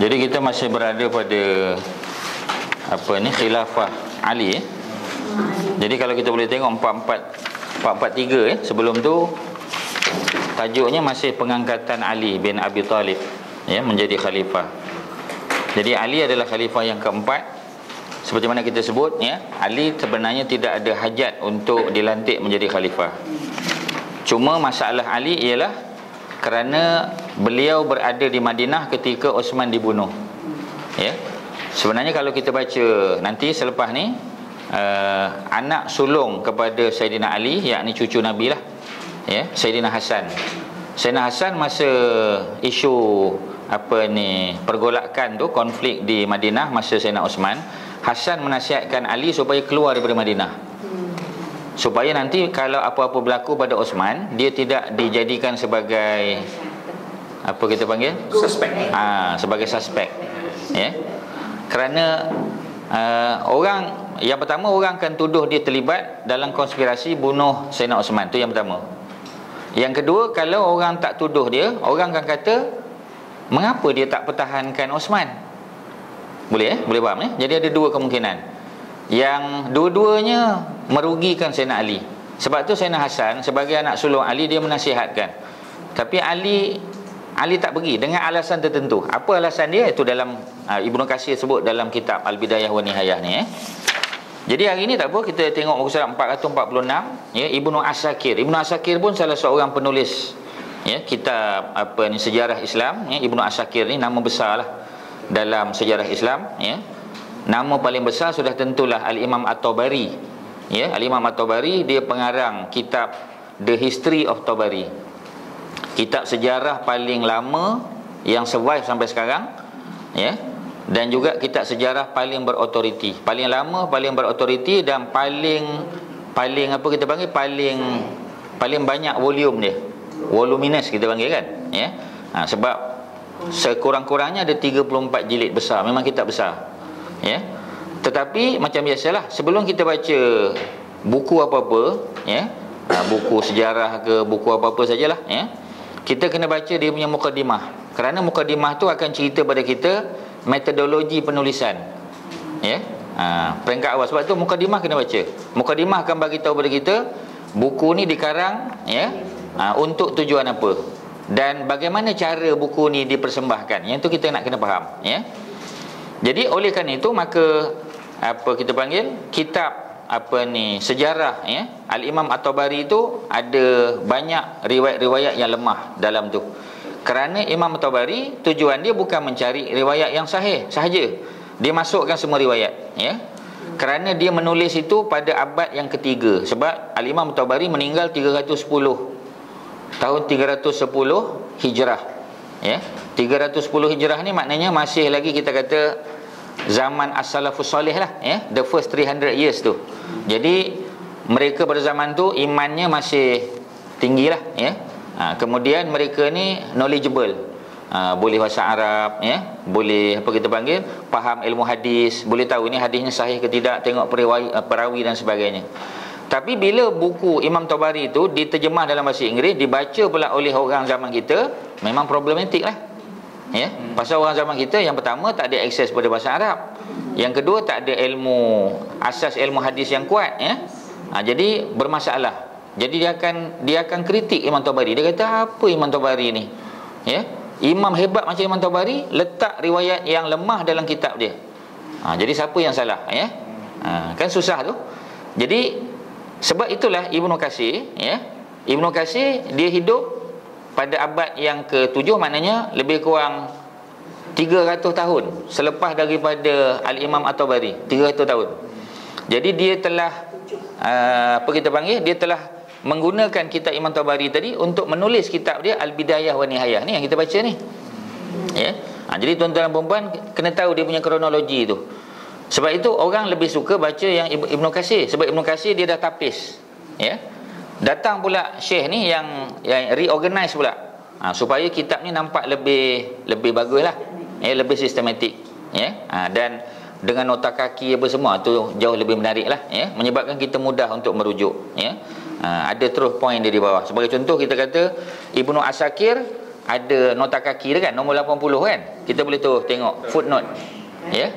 Jadi kita masih berada pada khilafah Ali. Jadi kalau kita boleh tengok 443 sebelum tu tajuknya masih pengangkatan Ali bin Abi Talib menjadi khalifah. Jadi Ali adalah khalifah yang keempat. Seperti mana kita sebut Ali sebenarnya tidak ada hajat untuk dilantik menjadi khalifah. Cuma masalah Ali ialah kerana beliau berada di Madinah ketika Osman dibunuh. Sebenarnya kalau kita baca nanti selepas ni anak sulung kepada Saidina Ali, yakni cucu Nabi lah, Saidina Hasan. Saidina Hasan masa isu pergolakan tu, konflik di Madinah masa Saidina Osman, Hasan menasihatkan Ali supaya keluar daripada Madinah, supaya nanti kalau apa-apa berlaku pada Osman, dia tidak dijadikan sebagai suspek. Sebagai suspek. Kerana orang yang pertama, orang akan tuduh dia terlibat dalam konspirasi bunuh Saidina Osman. Tu yang pertama. Yang kedua, kalau orang tak tuduh dia, orang akan kata mengapa dia tak pertahankan Osman. Boleh boleh faham Jadi ada dua kemungkinan. Yang dua-duanya merugikan Sayyidina Ali. Sebab tu Sayyidina Hasan sebagai anak sulung Ali, dia menasihatkan. Tapi Ali tak pergi dengan alasan tertentu. Apa alasan dia? Itu dalam Ibnu Katsir sebut dalam kitab Al-Bidayah wa Nihayah ni. Jadi hari ni tak apa, kita tengok muka surat 446 Ibnu Asakir. Ibnu Asakir pun salah seorang penulis kitab sejarah Islam. Ibnu Asakir ni nama besar lah dalam sejarah Islam. Nama paling besar sudah tentulah Al-Imam At-Tabari. Al-Imam At-Tabari dia pengarang kitab The History of Tabari, kitab sejarah paling lama yang survive sampai sekarang, dan juga kitab sejarah paling berautoriti, paling lama, paling berautoriti, dan paling paling banyak volume dia, voluminous kita panggil kan. Sebab sekurang-kurangnya ada 34 jilid besar, memang kitab besar. Tetapi macam biasalah, sebelum kita baca buku apa-apa, buku sejarah ke buku apa-apa sajalah, kita kena baca dia punya mukadimah. Kerana mukadimah tu akan cerita pada kita metodologi penulisan. Peringkat awal. Sebab tu mukadimah kena baca. Mukadimah akan bagi tahu pada kita buku ni dikarang untuk tujuan apa, dan bagaimana cara buku ni dipersembahkan. Yang tu kita nak kena faham. Jadi oleh kerana itu, maka kita panggil kitab sejarah Al-Imam At-Tabari itu ada banyak riwayat-riwayat yang lemah dalam tu. Kerana Imam At-Tabari tujuan dia bukan mencari riwayat yang sahih sahaja, dia masukkan semua riwayat. Kerana dia menulis itu pada abad yang ketiga. Sebab Al-Imam At-Tabari meninggal 310 tahun 310 Hijrah. 310 Hijrah ni maknanya masih lagi kita kata zaman as-salafus salih lah, the first 300 years tu. Jadi mereka pada zaman tu imannya masih tinggi lah. Kemudian mereka ni knowledgeable, boleh bahasa Arab, boleh faham ilmu hadis, boleh tahu ni hadisnya sahih ke tidak, tengok perawi dan sebagainya. Tapi bila buku Imam Tabari itu diterjemah dalam bahasa Inggeris, dibaca pula oleh orang zaman kita, memang problematik lah. Pasal orang zaman kita, yang pertama tak ada akses pada bahasa Arab, yang kedua tak ada asas ilmu hadis yang kuat. Jadi bermasalah. Jadi dia akan kritik Imam Tabari. Dia kata, apa Imam Tabari ni? Imam hebat macam Imam Tabari letak riwayat yang lemah dalam kitab dia. Jadi siapa yang salah? Kan susah tu. Jadi sebab itulah Ibnu Katsir, Ibnu Katsir dia hidup pada abad yang ke-7, maknanya lebih kurang 300 tahun selepas daripada Al-Imam At-Tabari, 300 tahun. Jadi dia telah dia telah menggunakan kitab Imam Tabari tadi untuk menulis kitab dia Al-Bidayah wa Nihayah ni yang kita baca ni. Jadi tuan-tuan dan puan kena tahu dia punya kronologi tu. Sebab itu orang lebih suka baca yang Ibnu Katsir, sebab Ibnu Katsir dia dah tapis. Datang pula Syekh ni yang reorganize pula, supaya kitab ni nampak lebih baguslah, lebih sistematik, dan dengan nota kaki apa semua tu jauh lebih menarik lah, menyebabkan kita mudah untuk merujuk. Ada terus poin dia di bawah. Sebagai contoh, kita kata Ibnu Asakir ada nota kaki dia kan, nombor 80 kan, kita boleh tu tengok footnote. Ya.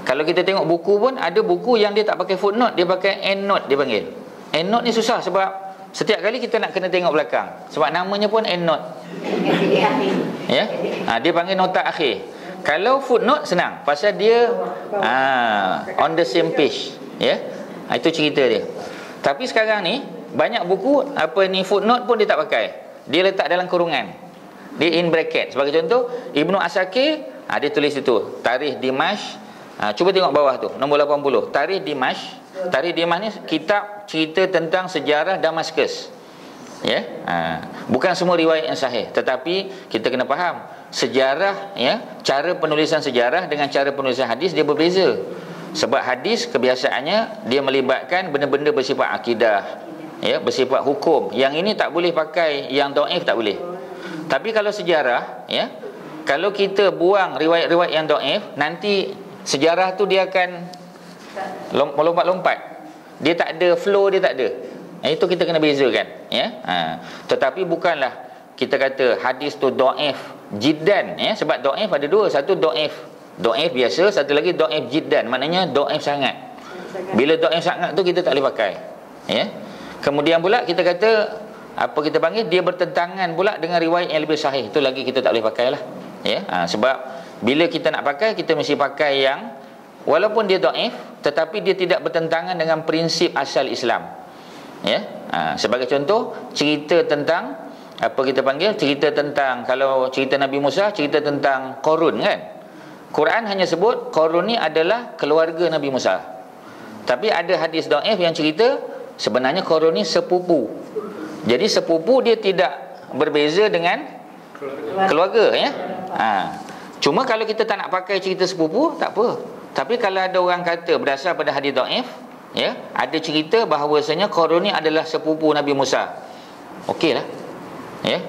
Kalau kita tengok buku pun, ada buku yang dia tak pakai footnote, dia pakai endnote dia panggil. Endnote ni susah sebab setiap kali kita nak kena tengok belakang, sebab namanya pun endnote. Ya. Dia panggil nota akhir. Kalau footnote senang, pasal dia on the same page. Ya. Itu cerita dia. Tapi sekarang ni banyak buku footnote pun dia tak pakai. Dia letak dalam kurungan. Dia in bracket. Sebagai contoh, Ibnu Asakir, dia tulis itu, Tarikh Dimashq. Cuba tengok bawah tu, nombor 80. Tarikh Dimashq. Tarikh Dimashq ni kitab cerita tentang sejarah Damaskus. Ya. Bukan semua riwayat yang sahih, tetapi kita kena faham sejarah, ya, cara penulisan sejarah dengan cara penulisan hadis dia berbeza. Sebab hadis kebiasaannya dia melibatkan benda-benda bersifat akidah, ya, bersifat hukum. Yang ini tak boleh pakai, yang dhaif tak boleh. Tapi kalau sejarah, ya, kalau kita buang riwayat-riwayat yang dhaif, nanti sejarah tu dia akan lompat-lompat. Dia tak ada flow, dia tak ada. Itu kita kena bezakan, ya. Tetapi bukanlah kita kata hadis tu dhaif jiddan, ya, sebab dhaif ada dua, satu dhaif biasa, satu lagi dhaif jiddan, maknanya dhaif sangat. Bila dhaif sangat tu kita tak boleh pakai, ya. Kemudian pula kita kata kita panggil dia bertentangan pula dengan riwayat yang lebih sahih, itu lagi kita tak boleh pakailah, ya. Sebab bila kita nak pakai, kita mesti pakai yang walaupun dia dhaif, tetapi dia tidak bertentangan dengan prinsip asal Islam. Ya. Sebagai contoh, cerita tentang cerita tentang, kalau cerita Nabi Musa, cerita tentang Qarun kan. Quran hanya sebut Qarun ni adalah keluarga Nabi Musa. Tapi ada hadis dhaif yang cerita sebenarnya Qarun ni sepupu. Jadi sepupu dia tidak berbeza dengan keluarga, ya. Cuma kalau kita tak nak pakai cerita sepupu, tak apa. Tapi kalau ada orang kata berdasar pada hadis dhaif, ya, ada cerita bahawasanya Qarun ni adalah sepupu Nabi Musa, okeylah, ya.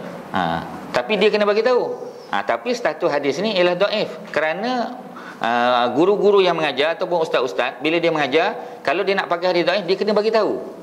Tapi dia kena bagi tahu. Tapi status hadis ni ialah dhaif kerana guru-guru yang mengajar ataupun ustaz-ustaz, bila dia mengajar, kalau dia nak pakai hadis dhaif, dia kena bagi tahu.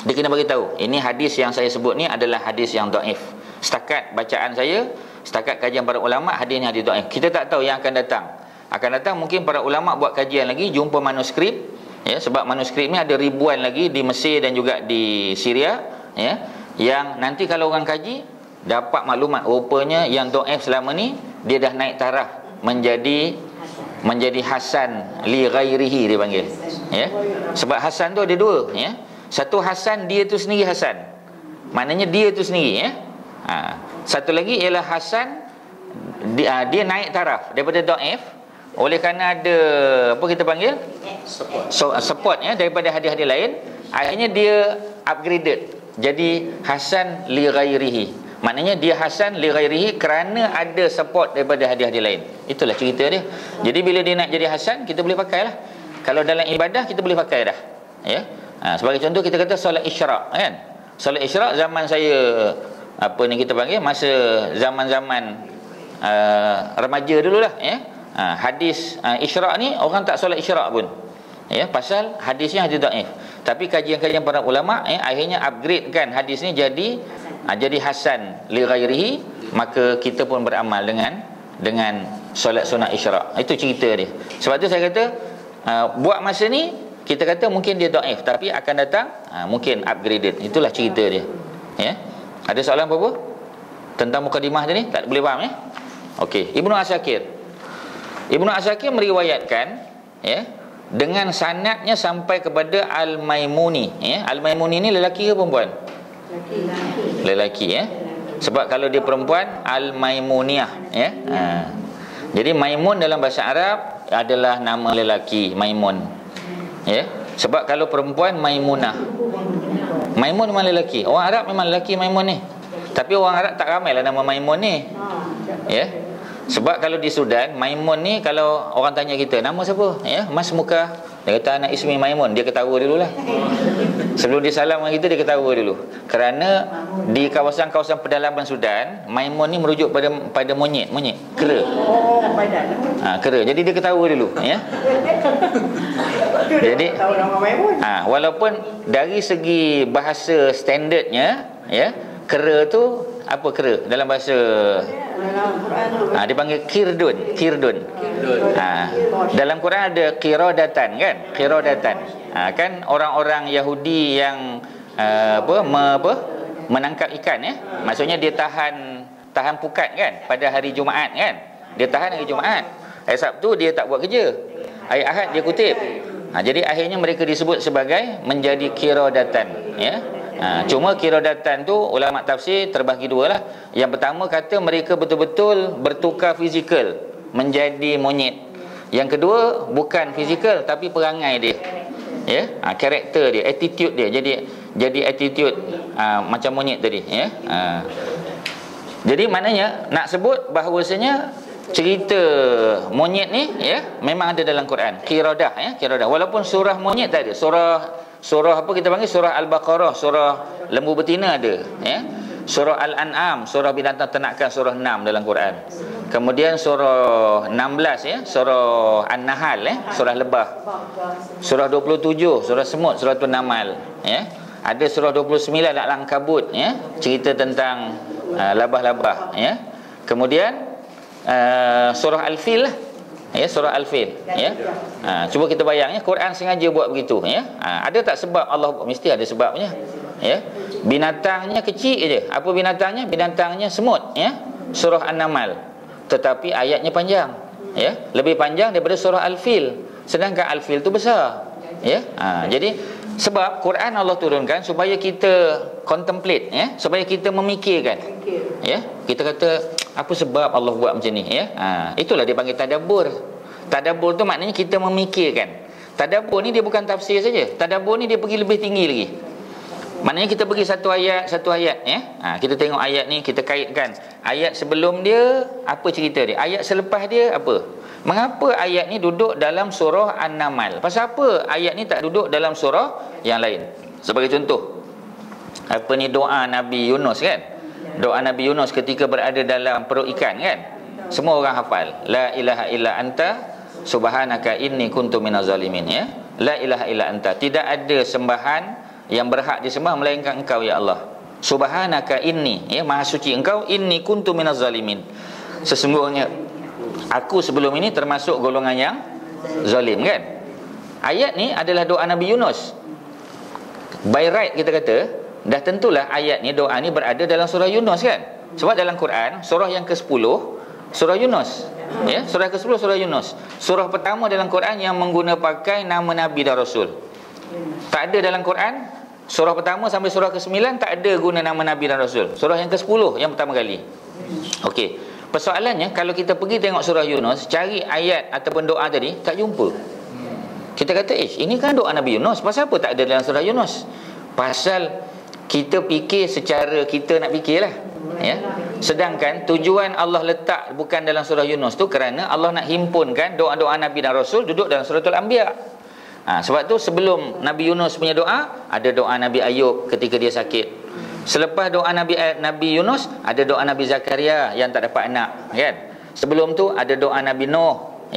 Dia kena bagi tahu, ini hadis yang saya sebut ni adalah hadis yang dhaif. Setakat bacaan saya, setakat kajian para ulama, hadis ni hadis dhaif. Kita tak tahu yang akan datang. Akan datang mungkin para ulama buat kajian lagi, jumpa manuskrip, ya, sebab manuskrip ni ada ribuan lagi di Mesir dan juga di Syria, ya, yang nanti kalau orang kaji dapat maklumat rupanya yang dhaif selama ni dia dah naik taraf menjadi hasan li ghairihi dia panggil, ya. Sebab hasan tu ada dua, ya. Satu hasan dia tu sendiri hasan, maknanya dia tu sendiri, ya. Satu lagi ialah hasan dia naik taraf daripada dhaif oleh kerana ada kita panggil support, ya, daripada hadis-hadis lain, akhirnya dia upgraded jadi hasan li ghairihi. Maknanya dia hasan li ghairihi kerana ada support daripada hadis-hadis lain. Itulah cerita dia. Jadi bila dia nak jadi hasan, kita boleh pakailah. Kalau dalam ibadah kita boleh pakai dah, ya. Sebagai contoh kita kata solat isyraq, kan. Solat isyraq zaman saya kita panggil masa zaman-zaman remaja dululah, ya. Hadis isyraq ni orang tak solat isyraq pun, ya, pasal hadisnya hadis dhaif. Tapi kajian-kajian para ulama, akhirnya upgrade kan hadis ni jadi hasan li ghairihi, maka kita pun beramal dengan solat sunat isyraq. Itu cerita dia. Sebab tu saya kata buat masa ni kita kata mungkin dia dhaif, tapi akan datang mungkin upgraded. Itulah cerita dia, ya. Ada soalan apa-apa tentang mukadimah tadi? Tak boleh faham, ya. Okey, Ibnu Asakir meriwayatkan, ya, dengan sanadnya sampai kepada Al-Maimuni, ya. Al-Maimuni ni lelaki ke perempuan? Lelaki, ya. Sebab kalau dia perempuan, Al-Maimuniyah, ya. Jadi Maimun dalam bahasa Arab adalah nama lelaki, Maimun, ya. Sebab kalau perempuan Maimunah. Maimun memang lelaki. Orang Arab memang lelaki Maimun ni. Tapi orang Arab tak ramai lah nama Maimun ni, ya. Sebab kalau di Sudan, Maimun ni kalau orang tanya kita, nama siapa? Ya, Mas Muka. Dia kata anak Ismi Maimun. Dia ketawa dululah. Sebelum dia salam dengan kita, dia ketawa dulu. Kerana di kawasan-kawasan pedalaman Sudan, Maimun ni merujuk pada monyet, kera. Kera. Jadi dia ketawa dulu, ya. Jadi walaupun dari segi bahasa standardnya, ya, kera tu apa kera dalam bahasa dipanggil kirdun. Dalam Quran ada qiradatan kan, qiradatan. Kan orang-orang Yahudi yang menangkap ikan maksudnya dia tahan pukat kan pada hari Jumaat kan, dia tahan hari Jumaat, hari Sabtu dia tak buat kerja, hari Ahad dia kutip. Jadi akhirnya mereka disebut sebagai menjadi qiradatan cuma qiradatan tu ulama tafsir terbahagi dua lah. Yang pertama kata mereka betul-betul bertukar fizikal menjadi monyet. Yang kedua bukan fizikal tapi perangai dia, karakter dia, attitude dia jadi attitude macam monyet tadi Jadi maknanya nak sebut bahawasanya cerita monyet ni memang ada dalam Quran. Qiradah qiradah. Walaupun surah monyet tak ada. Surah apa kita panggil, surah Al-Baqarah, surah lembu betina ada surah Al-An'am, surah binatang ternakan, surah 6 dalam Quran. Kemudian surah 16 surah An-Nahl surah lebah. Surah 27 surah semut, surah An-Namal ada surah 29 Al-Ankabut cerita tentang labah-labah Kemudian surah Al-Fil surah Al-Fil cuba kita bayang Quran sengaja buat begitu ada tak sebab Allah buat? Mesti ada sebabnya binatangnya kecil je. Apa binatangnya? Binatangnya semut surah An-Namal, tetapi ayatnya panjang lebih panjang daripada surah Al-Fil, sedangkan Al-Fil tu besar jadi sebab Quran Allah turunkan supaya kita contemplate supaya kita memikirkan kita kata apa sebab Allah buat macam ni itulah dia panggil tadabbur. Tadabbur tu maknanya kita memikirkan. Tadabbur ni dia bukan tafsir saja. Tadabbur ni dia pergi lebih tinggi lagi. Maknanya kita pergi satu ayat kita tengok ayat ni, kita kaitkan ayat sebelum dia apa cerita dia, ayat selepas dia apa, mengapa ayat ni duduk dalam surah An-Namal, pasal apa ayat ni tak duduk dalam surah yang lain. Sebagai contoh apa ni, doa Nabi Yunus kan, doa Nabi Yunus ketika berada dalam perut ikan kan, semua orang hafal la ilaha illa anta subhanaka inni kuntu minaz zalimin la ilaha illa anta, tidak ada sembahan yang berhak disembah melainkan engkau ya Allah. Subhanaka inni maha suci engkau, inni kuntu minaz zalimin, sesungguhnya aku sebelum ini termasuk golongan yang zalim kan. Ayat ni adalah doa Nabi Yunus. By right kita kata dah tentulah ayat ni, doa ni berada dalam surah Yunus kan. Sebab dalam Quran surah yang ke-10 surah Yunus surah ke-10 surah Yunus, surah pertama dalam Quran yang mengguna pakai nama Nabi dan Rasul. Tak ada dalam Quran surah pertama sampai surah ke-9 tak ada guna nama Nabi dan Rasul. Surah yang ke-10 yang pertama kali. Okey, persoalannya kalau kita pergi tengok surah Yunus, cari ayat ataupun doa tadi tak jumpa. Kita kata ini kan doa Nabi Yunus, pasal apa tak ada dalam surah Yunus? Pasal kita fikir secara kita nak fikirlah sedangkan tujuan Allah letak bukan dalam surah Yunus tu kerana Allah nak himpunkan doa-doa Nabi dan Rasul duduk dalam suratul Anbiya. Sebab tu sebelum Nabi Yunus punya doa ada doa Nabi Ayub ketika dia sakit. Selepas doa Nabi Yunus ada doa Nabi Zakaria yang tak dapat anak kan. Sebelum tu ada doa Nabi Nuh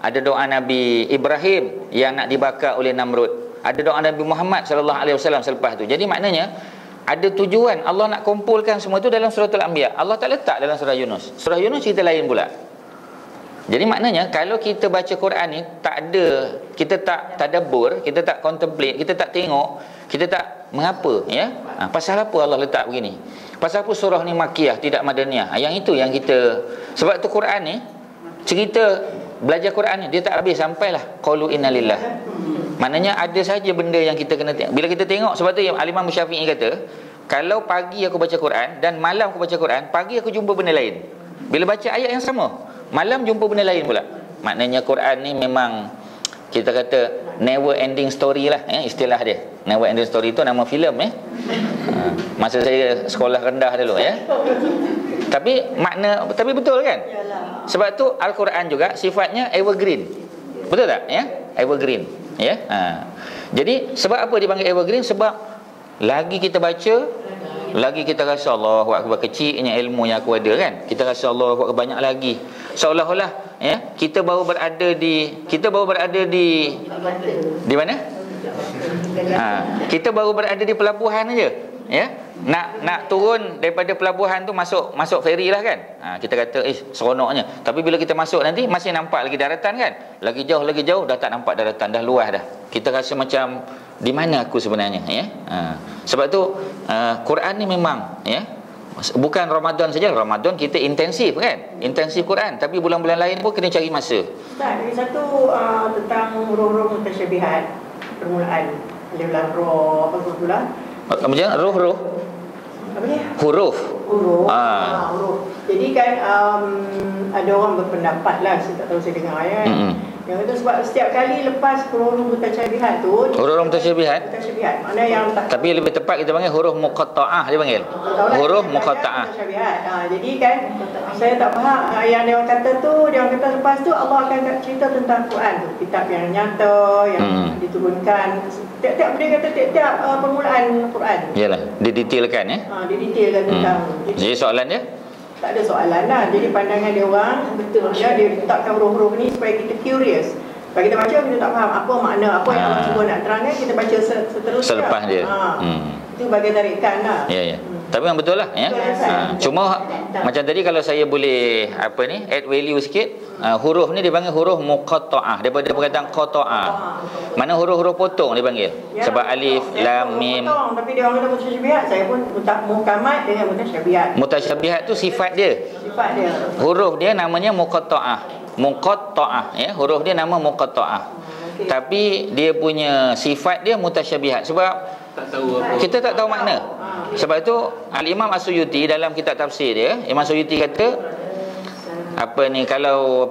ada doa Nabi Ibrahim yang nak dibakar oleh Namrud. Ada doa Nabi Muhammad sallallahu alaihi wasallam selepas tu. Jadi maknanya ada tujuan Allah nak kumpulkan semua tu dalam suratul Anbiya. Allah tak letak dalam surah Yunus. Surah Yunus cerita lain pula. Jadi maknanya kalau kita baca Quran ni tak ada, kita tak tadabbur, kita tak contemplate, kita tak tengok, kita tak mengapa pasal apa Allah letak begini? Pasal apa surah ni Makkiyah tidak Madaniyah? Yang itu yang kita, sebab tu Quran ni cerita belajar Quran ni dia tak habis sampailah qalu innalillah. Maknanya ada saja benda yang kita kena tengok. Bila kita tengok, sebab tu yang Al-Imam Syafi'i kata, kalau pagi aku baca Quran dan malam aku baca Quran, pagi aku jumpa benda lain. Bila baca ayat yang sama, malam jumpa benda lain pula. Maknanya Quran ni memang kita kata never ending story lah istilah dia. Never ending story tu nama filem masa saya sekolah rendah dulu Tapi makna, tapi betul kan? Sebab tu Al-Quran juga sifatnya evergreen. Betul tak? Evergreen. Jadi sebab apa dipanggil evergreen? Sebab lagi kita baca, lagi kita rasa Allahu Akbar, kecilnya ilmu yang aku ada kan. Kita rasa Allahu Akbar banyak lagi. Seolah-olah kita baru berada di mana? Kita baru berada di pelabuhan aja nak turun daripada pelabuhan tu masuk feri lah kan. Kita kata seronoknya. Tapi bila kita masuk nanti masih nampak lagi daratan kan. Lagi jauh dah tak nampak daratan, dah luas dah. Kita rasa macam di mana aku sebenarnya ya. Sebab tu Quran ni memang ya, bukan Ramadan saja. Ramadan kita intensif kan, intensif Quran, tapi bulan-bulan lain pun kena cari masa. Ustaz, lagi satu tentang roh-roh mutasyabihat, permulaan alif lam ra apa pula? Macam roh Apa ni? huruf. Huruf. Jadi kan ada orang berpendapat lah, saya tak tahu, saya dengar ya. Yang itu sebab setiap kali lepas huruf mutasyabihat tu, Huruf mutasyabihat, mana yang tak, tapi lebih tepat kita panggil huruf muqatta'ah, dia panggil. Huruf muqatta'ah. Jadi kan saya tak faham yang dia orang kata tu, dia orang kata lepas tu Allah akan cerita tentang Quran tu, kitab yang nyata yang diturunkan. Tiap-tiap dia kata tiap-tiap permulaan Quran. Yalah, didetailkan ya. Didetailkan tentang. Jadi soalan dia? Tak ada soalan lah. Jadi pandangan dia orang betul dia letakkan huruf-huruf ni supaya kita curious. Kalau kita baca kita tak faham apa makna, apa yang Allah cuba nak terangkan, kita baca seterusnya selepas dia. Itu bagian tarikan lah. Ya. Tapi yang betul lah ya. Cuma macam tadi kalau saya boleh add value sikit, huruf ni dipanggil huruf muqatta'ah, daripada perkataan qata'ah. Mana huruf-huruf potong dipanggil. Sebab alif, lam, mim. Tapi dia orang kata mutasyabihat, saya pun muhkamat dengan mutasyabihat. Mutasyabihat tu sifat dia. Huruf dia namanya muqatta'ah. Muqatta'ah ya, huruf dia nama muqatta'ah. Tapi dia punya sifat dia mutasyabihat sebab kita tak tahu makna. Sebab itu Al-Imam As-Suyuti dalam kitab tafsir dia, Imam Suyuti kata kalau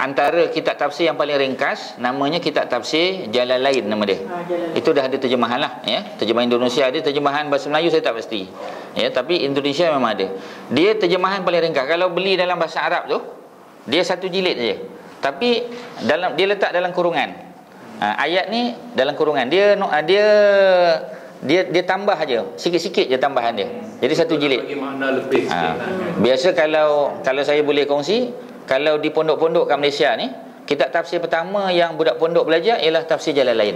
antara kitab tafsir yang paling ringkas namanya kitab tafsir Jalalain, nama dia. Itu dah ada terjemahan lah ya. Terjemahan Indonesia ada, terjemahan bahasa Melayu saya tak pasti. Ya, tapi Indonesia memang ada. Dia terjemahan paling ringkas. Kalau beli dalam bahasa Arab tu, dia satu jilid saja. Tapi dia letak dalam kurungan. Ayat ni dalam kurungan. Dia tambah aja, sikit-sikit je tambahan dia. Jadi satu jilid. Bagi makna lebih sikit. Biasa kalau saya boleh kongsi, kalau di pondok-pondok kat Malaysia ni, kitab tafsir pertama yang budak pondok belajar ialah tafsir Jalalain.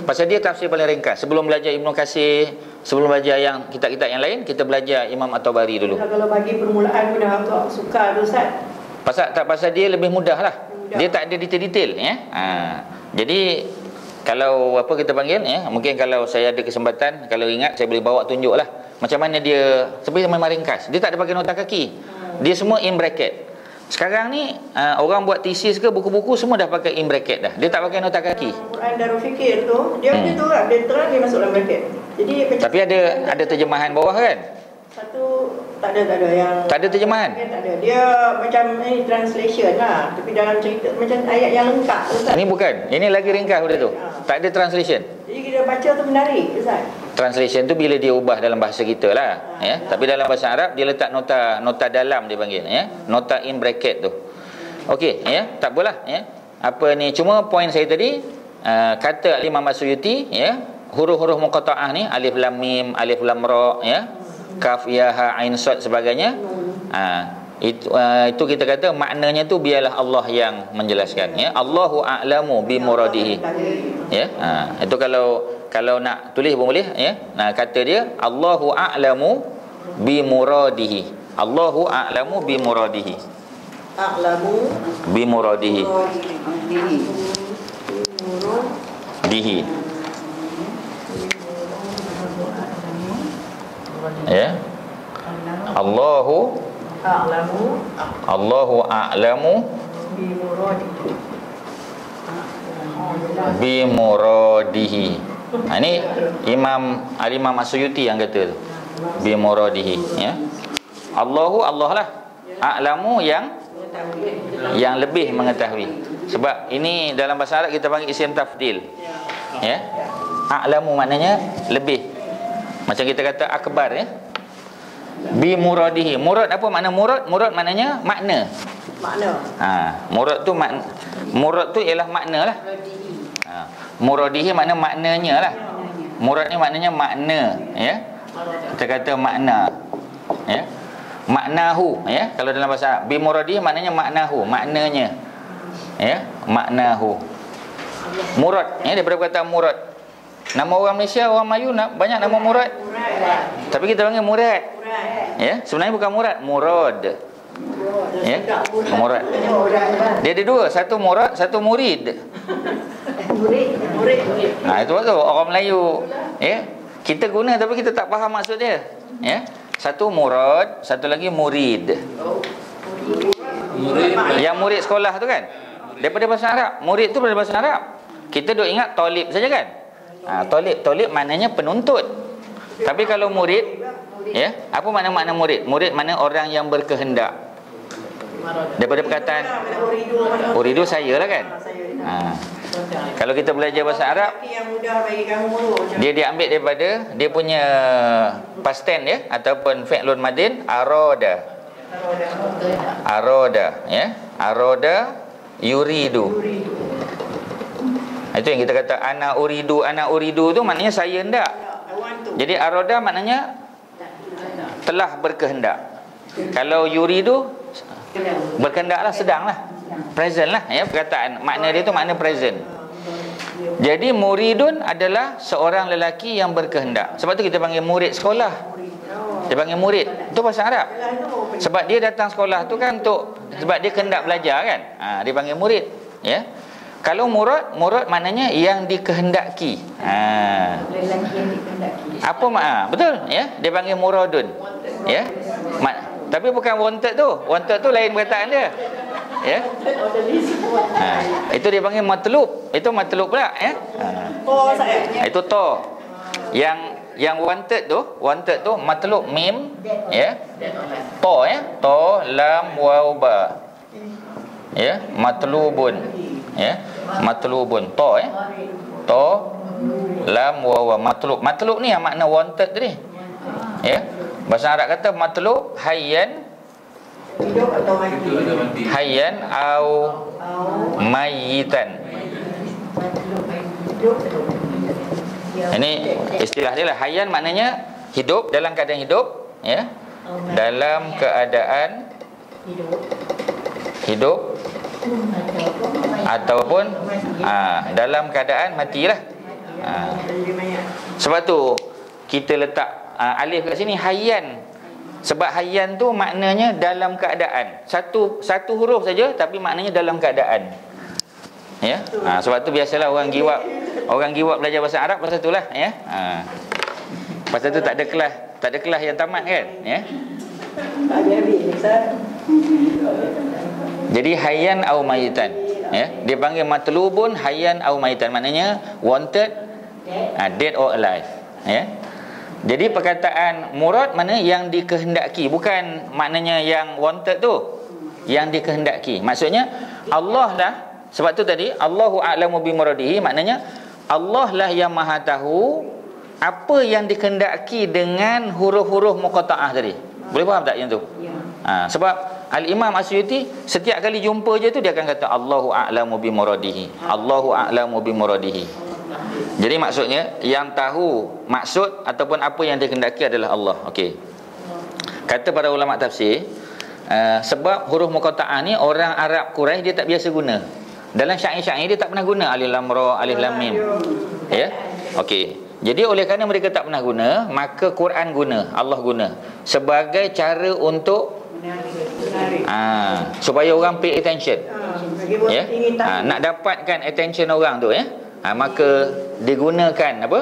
Pasal dia tafsir paling ringkas. Sebelum belajar Ibnu Katsir, sebelum belajar yang kitab-kitab yang lain, kita belajar Imam At-Tabari dulu. Kalau bagi permulaan pun dah suka tu Ustaz. Pasal dia lebih mudah lah. Dia tak ada detail-detail ya. Jadi kalau kita panggil ya, mungkin kalau saya ada kesempatan, kalau ingat saya boleh bawa tunjuk lah macam mana dia, sebenarnya memang ringkas. Dia tak ada pakai nota kaki. Dia semua in bracket. Sekarang ni orang buat thesis ke buku-buku semua dah pakai in bracket dah. Dia tak pakai nota kaki. Quran Darul Fikir tu dia macam tu lah, dia terang dia masuk dalam bracket. Jadi tapi ada terjemahan bawah kan? Satu tak ada yang tak ada terjemahan. Tak ada. Dia macam ini translation lah, tapi dalam cerita macam ayat yang lengkap Ustaz. Ini bukan. Ini lagi ringkas benda tu. Tak ada translation. Jadi kita baca tu menarik Ustaz. Translation tu bila dia ubah dalam bahasa kita lah ya. Tapi dalam bahasa Arab dia letak nota dalam dia panggil ya. Nota in bracket tu. Okey ya, tak apalah ya. Cuma poin saya tadi kata Imam As-Suyuti ya, huruf-huruf muqatta'ah ni alif lam mim, alif lam ra ya. Kaf ya ha ain sad sebagainya. Itu kita kata maknanya tu biarlah Allah yang menjelaskan ya. Allahu a'lamu bi muradihi. Ya. Itu kalau nak tulis pun boleh ya. Kata dia Allahu a'lamu bi muradihi. Allahu a'lamu bi muradihi. A'lamu bi muradihi. Dihi. Ya. Allahu a'lamu bi muradihi. Ini Al-Imam As-Suyuti yang kata tu. Bi muradihi ya. Allah lah. A'lamu yang lebih mengetahui. Sebab ini dalam bahasa Arab kita panggil isim tafdil. Ya. A'lamu maknanya lebih. Macam kita kata akbar ya. Bi muradihi. Murad apa makna murad? Murad maknanya makna. Murad tu ialah makna lah. Muradihi makna maknanya lah. Murad ni maknanya makna ya. Kita kata makna ya. Maknahu ya. Kalau dalam bahasa Arab bi muradihi maknanya maknahu, maknanya. Ya, maknahu. Murad ya, daripada perkataan murad. Nama orang Malaysia, orang Melayu banyak nama murad. Tapi kita panggil murad. Ya, sebenarnya bukan murad, murad. Ya, murad. Dia ada dua, satu murad, satu murid. Nah, itu tu orang Melayu. Ya. Kita guna tapi kita tak faham maksud dia. Ya. Satu murad, satu lagi murid. Yang murid sekolah tu kan? Daripada bahasa Arab. Murid tu daripada bahasa Arab. Kita duk ingat talib saja kan? Talib maknanya penuntut. Tapi kalau murid, ya, apa makna murid? Murid makna orang yang berkehendak. Daripada perkataan uridu saya lah kan? Kalau kita belajar bahasa Arab, dia diambil daripada dia punya past tense ya, ataupun fi'lun madin, arada, ya, arada yuridu. Itu yang kita kata ana uridu tu maknanya saya hendak. Jadi arada maknanya telah berkehendak. Kalau yuridu berkehendaklah, sedanglah, present lah ya, perkataan makna dia tu makna present. Jadi muridun adalah seorang lelaki yang berkehendak. Sebab tu kita panggil murid sekolah. Dia panggil murid. Itu bahasa Arab. Sebab dia datang sekolah tu kan sebab dia kehendak belajar kan. Dia panggil murid, ya. Kalau murad maknanya yang dikehendaki. Apa makna? Betul ya? Dia panggil muradun. Ya. Tapi bukan wanted tu. Wanted tu lain perkataan dia. Ya. Itu dia panggil matlub. Itu matlub pula ya. Itu to. Yang wanted tu matlub mim ya. To ya. To lam waw ba. Ya, matlubun. Ya. Matlubun to ya. To lam waw matlub. Matlub ni yang makna wanted tadi. Ya. Bahasa Arab kata matlub hayyan, hidup atau mati. Hayyan au mayitan. Ini istilah dia lah. Hayyan maknanya hidup, dalam keadaan hidup, ya. Dalam keadaan hidup ataupun dalam keadaan matilah. Sebab tu kita letak alif kat sini hayyan. Sebab hayyan tu maknanya dalam keadaan. Satu huruf saja tapi maknanya dalam keadaan. Ya. Sebab tu biasalah orang giwab belajar bahasa Arab pasal itulah ya. Pasal tu tak ada kelas yang tamat kan, ya. Jadi hayyan au mayitan, ya. Dia panggil matlubun hayyan au mayitan, maknanya wanted, dead or alive, ya. Jadi perkataan murad mana yang dikehendaki, bukan maknanya yang wanted tu, yang dikehendaki. Maksudnya Allah lah, sebab tu tadi Allahu a'lamu bi muradihi, maknanya Allah lah yang maha tahu apa yang dikehendaki dengan huruf-huruf muqatta'ah tadi. Boleh faham tak yang tu? Sebab Al-Imam Asyuti setiap kali jumpa je tu dia akan kata Allahu a'lamu bi muradihi, Allahu a'lamu bi muradihi. Jadi maksudnya yang tahu maksud ataupun apa yang dikehendaki adalah Allah. Okey. Kata para ulama tafsir, sebab huruf muqatta'ah ni orang Arab Quraisy dia tak biasa guna. Dalam syair-syair dia tak pernah guna alif lam ra, alif lam mim. Ya. Okey. Jadi oleh kerana mereka tak pernah guna, maka Quran guna, Allah guna sebagai cara untuk supaya orang pay attention. Ya. Nak dapatkan attention orang tu ya. Maka digunakan apa?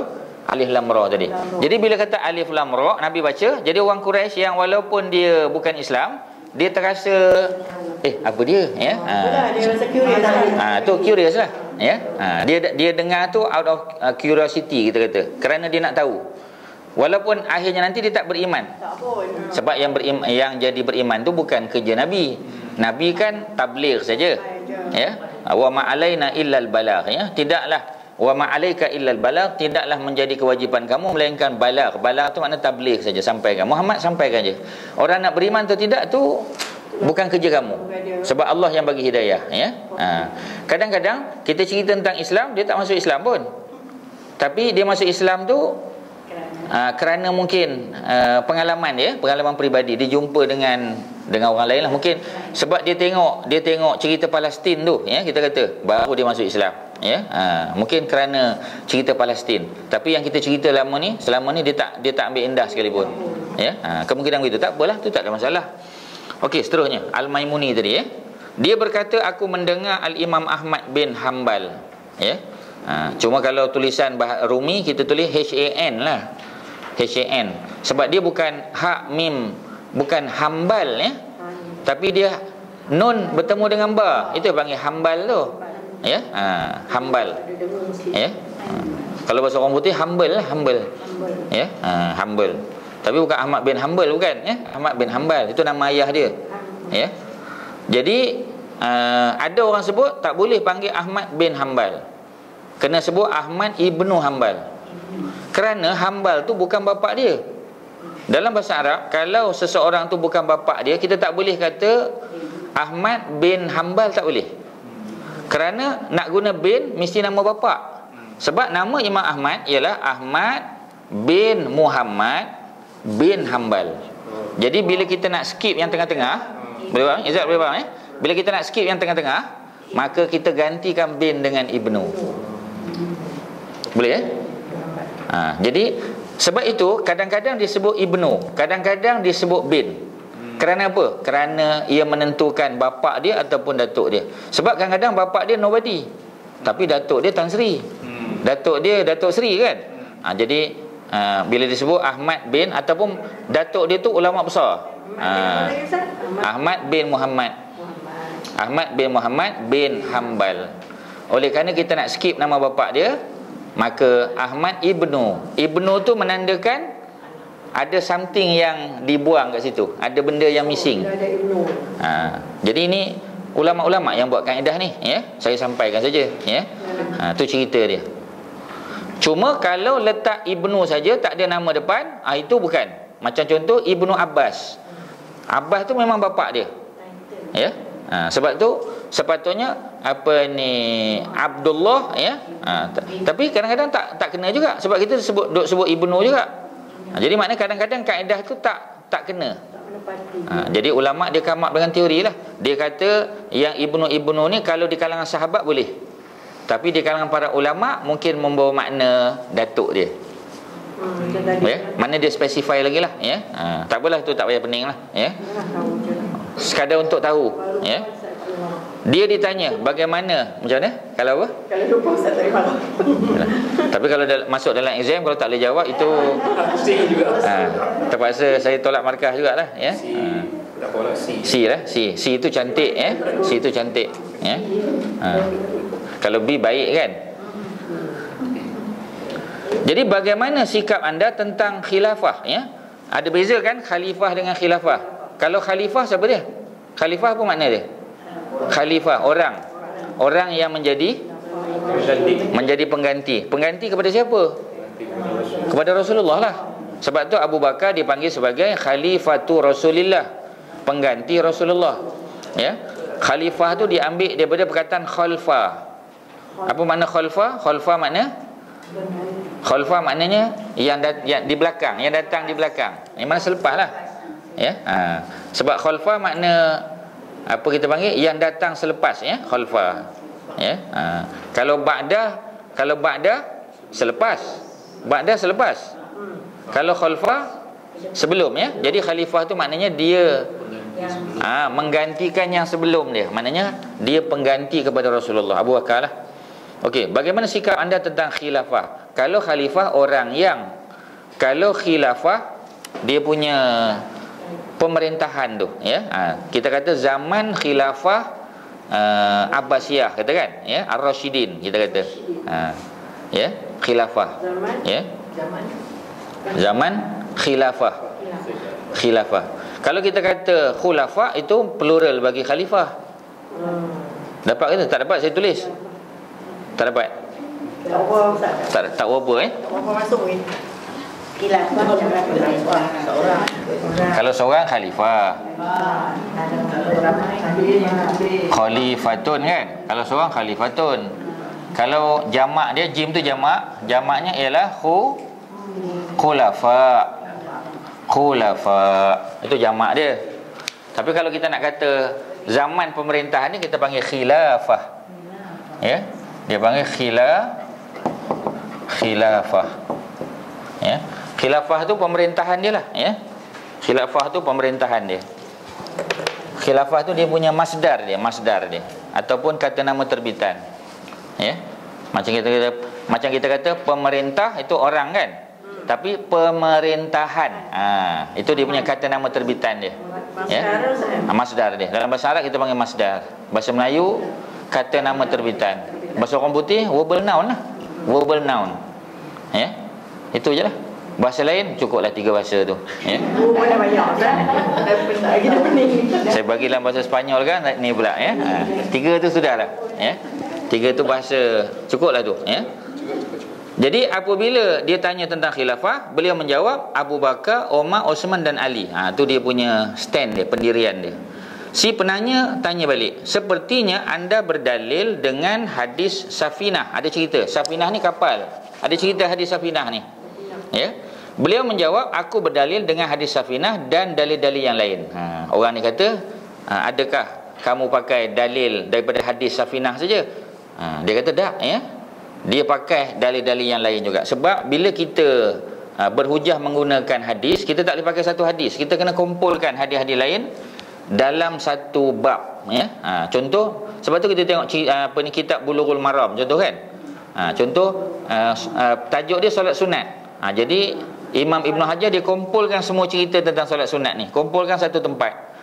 Alif lam ra tadi. Jadi bila kata alif lam ra, Nabi baca, jadi orang Quraisy yang walaupun dia bukan Islam, dia terasa apa dia ya? Dia rasa curious. Tu curious lah ya. Dia dengar tu out of curiosity kita kata. Kerana dia nak tahu. Walaupun akhirnya nanti dia tak beriman. Sebab yang jadi beriman tu bukan kerja Nabi. Nabi kan tabligh saja. Ya. Wa ma alaina illal balagh ya. Tidaklah wa ma alaika illal balagh, tidaklah menjadi kewajipan kamu melainkan balagh. Balagh tu makna tabligh saja, sampaikan. Muhammad sampaikan je. Orang nak beriman atau tidak tu bukan kerja kamu. Sebab Allah yang bagi hidayah ya. Kadang-kadang kita cerita tentang Islam, dia tak masuk Islam pun. Tapi dia masuk Islam tu kerana mungkin pengalaman dia, pengalaman peribadi, dia jumpa dengan orang lain lah mungkin. Sebab dia tengok cerita Palestin tu ya, kita kata baru dia masuk Islam. ya. Mungkin kerana cerita Palestin. Tapi yang kita cerita selama ni dia tak ambil indah sekalipun. Ya. Kemungkinan begitu. Tak apalah, tu tak ada masalah. Okey, seterusnya Al-Maimuni tadi ya. Dia berkata, aku mendengar Al-Imam Ahmad bin Hanbal. Ya. Cuma kalau tulisan Rumi kita tulis H-A-N lah. H-A-N. Sebab dia bukan hak mim, bukan Hanbal ya. Tapi dia nun bertemu dengan ba. Itu panggil Hanbal tu. Ya, Hanbal. Ya. Kalau bahasa orang putih Hanbal lah, Hanbal. Ya, Hanbal. Tapi bukan Ahmad bin Hanbal, bukan ya. Ahmad bin Hanbal itu nama ayah dia. Ya. Jadi ada orang sebut tak boleh panggil Ahmad bin Hanbal. Kena sebut Ahmad ibnu Hanbal. Kerana Hanbal tu bukan bapa dia. Dalam bahasa Arab, kalau seseorang tu bukan bapa dia, kita tak boleh kata Ahmad bin Hanbal, tak boleh. Kerana nak guna bin mesti nama bapa. Sebab nama Imam Ahmad ialah Ahmad bin Muhammad bin Hanbal. Jadi bila kita nak skip yang tengah-tengah, boleh faham? Izzat boleh faham Bila kita nak skip yang tengah-tengah, maka kita gantikan bin dengan ibnu. Boleh jadi sebab itu kadang-kadang disebut ibnu, kadang-kadang disebut bin. Kerana apa? Kerana ia menentukan bapa dia ataupun datuk dia. Sebab kadang-kadang bapa dia nobody, tapi datuk dia Tan Sri. Datuk dia Datuk Sri kan. Jadi bila disebut Ahmad bin ataupun datuk dia tu ulama besar. Ahmad bin Muhammad. Ahmad bin Muhammad bin Hanbal. Oleh kerana kita nak skip nama bapa dia, maka Ahmad ibnu. Ibnu tu menandakan ada something yang dibuang kat situ, ada benda yang missing. Jadi ini ulama-ulama yang buat kaedah ni ya. Saya sampaikan saja ya. Tu cerita dia. Cuma kalau letak ibnu saja, tak ada nama depan, itu bukan. Macam contoh Ibnu Abbas. Abbas tu memang bapa dia. Ya. Sebab tu sepatutnya Abdullah ya. Tapi kadang-kadang tak kena juga, sebab kita sebut ibnu juga. Jadi maknanya kadang-kadang kaedah tu tak kena. Jadi ulama dia come up dengan teori lah. Dia kata yang ibnu ni kalau di kalangan sahabat boleh, tapi di kalangan para ulama mungkin membawa makna datuk dia. Ya, mana dia specify lagi lah ya. Tak apalah, tu tak payah pening lah ya. Sekadar untuk tahu ya. Dia ditanya bagaimana, macam mana? Kalau apa? Kalau lupa Ustaz tak faham. Tapi kalau masuk dalam exam, kalau tak boleh jawab itu terpaksa saya tolak markah jugalah ya. C lah, C itu cantik ya. C itu cantik ya. Kalau B baik kan. Jadi bagaimana sikap anda tentang khilafah ya? Ada beza kan khalifah dengan khilafah. Kalau khalifah siapa dia? Khalifah apa makna dia? Khalifah orang yang menjadi pengganti. Pengganti kepada siapa? Kepada Rasulullah lah. Sebab tu Abu Bakar dipanggil sebagai Khalifatu Rasulillah, pengganti Rasulullah ya. Khalifah tu diambil daripada perkataan khalfa. Apa makna khalfa? Khalfa maknanya yang di belakang, yang datang di belakang. Yang mana selepas lah ya. Sebab khalfa makna apa kita panggil yang datang selepas ya, khalfa ya. Kalau ba'da selepas, kalau khalfa sebelum ya. Jadi khalifah tu maknanya dia menggantikan yang sebelum dia, maknanya dia pengganti kepada Rasulullah, Abu Bakar lah. Okey, bagaimana sikap anda tentang khilafah? Kalau khalifah orang yang, kalau khilafah dia punya pemerintahan tu ya. Kita kata zaman khilafah Abbasiyah kata kan ya, Ar-Rasyidin kita kata. Ya, khilafah. Ya. Zaman khilafah. Kalau kita kata khulafa itu plural bagi khalifah. Dapat ke tak dapat saya tulis? Tak dapat. Tak apa masuk ni. Kalau seorang khalifah, khalifatun kan. Kalau seorang khalifatun. Kalau jamak dia, jim tu jamaknya ialah khulafa. Itu jamak dia. Tapi kalau kita nak kata zaman pemerintahan ni, kita panggil khilafah. Ya. Dia panggil khilafah. Ya. Khilafah tu pemerintahan dia lah, ya. Khilafah tu pemerintahan dia. Khilafah tu dia punya masdar dia ataupun kata nama terbitan. Ya. Macam kita kata pemerintah itu orang kan. Tapi pemerintahan, itu dia punya kata nama terbitan dia. Ya. Masdar dia. Dalam bahasa Arab kita panggil masdar. Bahasa Melayu kata nama terbitan. Bahasa orang putih verbal noun lah. Verbal noun. Ya. Itu je lah. Bahasa lain cukuplah 3 bahasa tu, ya. Mana banyak dah. Kita pening. Saya bagi dalam bahasa Sepanyol kan ni pula, ya. 3 tu sudahlah, ya. 3 tu bahasa cukuplah tu, ya. Jadi apabila dia tanya tentang khilafah, beliau menjawab Abu Bakar, Umar, Osman dan Ali. Tu dia punya stand dia, pendirian dia. Si penanya tanya balik, sepertinya anda berdalil dengan hadis Safinah. Ada cerita, Safinah ni kapal. Ada cerita hadis Safinah ni. Ya. Beliau menjawab, aku berdalil dengan hadis Safinah dan dalil-dalil yang lain. Orang ni kata, adakah kamu pakai dalil daripada hadis Safinah saja? Dia kata tak, ya. Dia pakai dalil-dalil yang lain juga. Sebab bila kita berhujah menggunakan hadis, kita tak boleh pakai satu hadis. Kita kena kumpulkan hadis-hadis lain dalam satu bab, ya. Contoh, sebab tu kita tengok kitab Bulughul Maram, contoh kan. Contoh tajuk dia solat sunat. Jadi Imam Ibn Hajar dia kumpulkan semua cerita tentang solat sunat ni, kumpulkan satu tempat.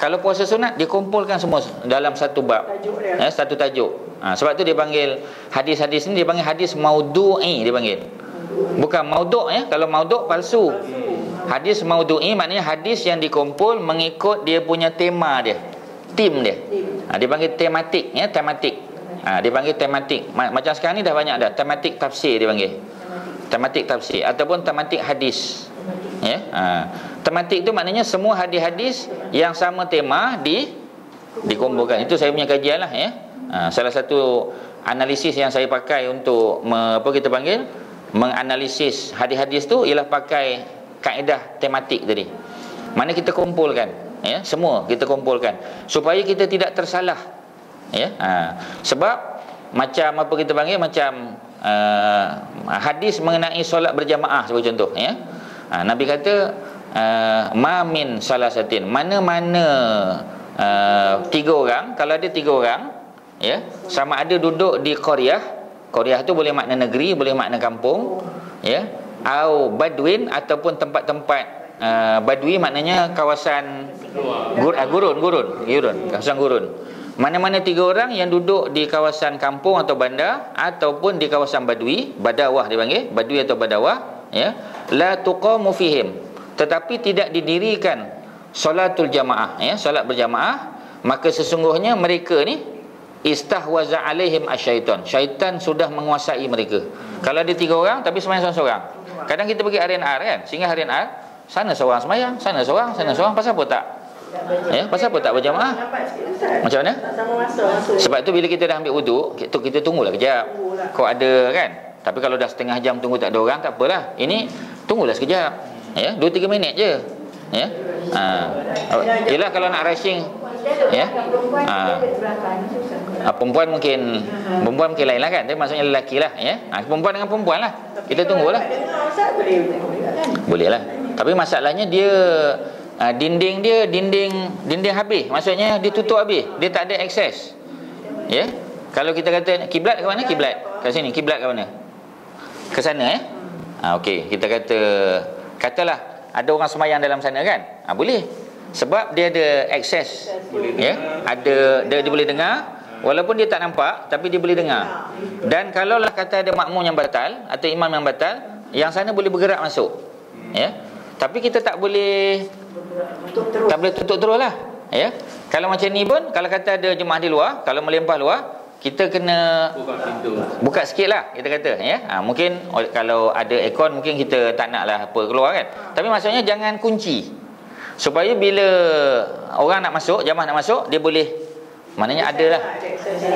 Kalau puasa sunat dia kumpulkan semua dalam satu bab, satu tajuk. Sebab tu dia panggil hadis-hadis ni, dia panggil hadis maudhu'i, dia panggil. Bukan maudhu', ya. Kalau maudhu' palsu. Hadis maudhu'i maknanya hadis yang dikumpul mengikut dia punya tema dia, tim dia. Dia panggil tematik, ya, tematik. Dia panggil tematik. Macam sekarang ni dah banyak dah tematik tafsir, dia panggil tematik tafsir ataupun tematik hadis, ya. Tematik tu maknanya semua hadis-hadis yang sama tema dikumpulkan. Itu saya punya kajian lah, ya. Salah satu analisis yang saya pakai untuk kita panggil menganalisis hadis-hadis tu ialah pakai kaedah tematik tadi. Mana kita kumpulkan, ya, semua kita kumpulkan supaya kita tidak tersalah, ya. Sebab macam kita panggil macam hadis mengenai solat berjamaah sebagai contoh, ya. Nabi kata ma min salasatin, mana-mana 3 orang, kalau ada 3 orang, ya, sama ada duduk di qaryah tu boleh makna negeri, boleh makna kampung, ya, au badwin ataupun tempat-tempat badui maknanya kawasan gurun, kawasan gurun. Mana-mana 3 orang yang duduk di kawasan kampung atau bandar ataupun di kawasan badawah dia panggil, badui atau badawah, ya, la tuqamu fihim, tetapi tidak didirikan solatul jamaah, ya, solat berjamaah, maka sesungguhnya mereka ni istahwaza alaihim asyaitan, syaitan sudah menguasai mereka. Kalau ada 3 orang tapi sembahyang seorang-seorang. Kadang kita pergi RNR kan, singgah RNR, sana seorang sembahyang, sana seorang, pasal apa tak? Ya, pasal apa tak berjamaah? Macam mana? Sebab tu bila kita dah ambil wuduk, kita tunggulah kejap. Kau ada kan? Tapi kalau dah setengah jam tunggu tak ada orang, tak apalah. Ini tunggulah sekejap. Ya, 2-3 minit je. Ya. Yelah kalau nak rushing, ya. Perempuan mungkin lain lah kan. Tapi maksudnya lelaki lah, ya. Perempuan dengan perempuan lah. Kita tunggulah. Boleh lah. Tapi masalahnya dia dinding habis, maksudnya dia tutup habis, dia tak ada akses, ya. Kalau kita kata kiblat ke mana? Kiblat kat sini, kiblat ke mana? Ke sana, ya. Okey, kita katalah ada orang sembahyang dalam sana kan, boleh, sebab dia ada akses, ya, dia boleh dengar walaupun dia tak nampak, tapi dia boleh dengar. Dan kalaulah kata ada makmum yang batal atau imam yang batal, yang sana boleh bergerak masuk, ya. Tapi kita tak boleh tutup terus lah, ya. Kalau macam ni pun, kalau kata ada jemaah di luar, kalau melempah luar, kita kena buka sikit lah, kita kata, ya. Mungkin kalau ada aircon, mungkin kita tak nak lah apa keluar kan. Tapi maksudnya jangan kunci, supaya bila orang nak masuk, jemaah nak masuk, dia boleh, maknanya ada lah,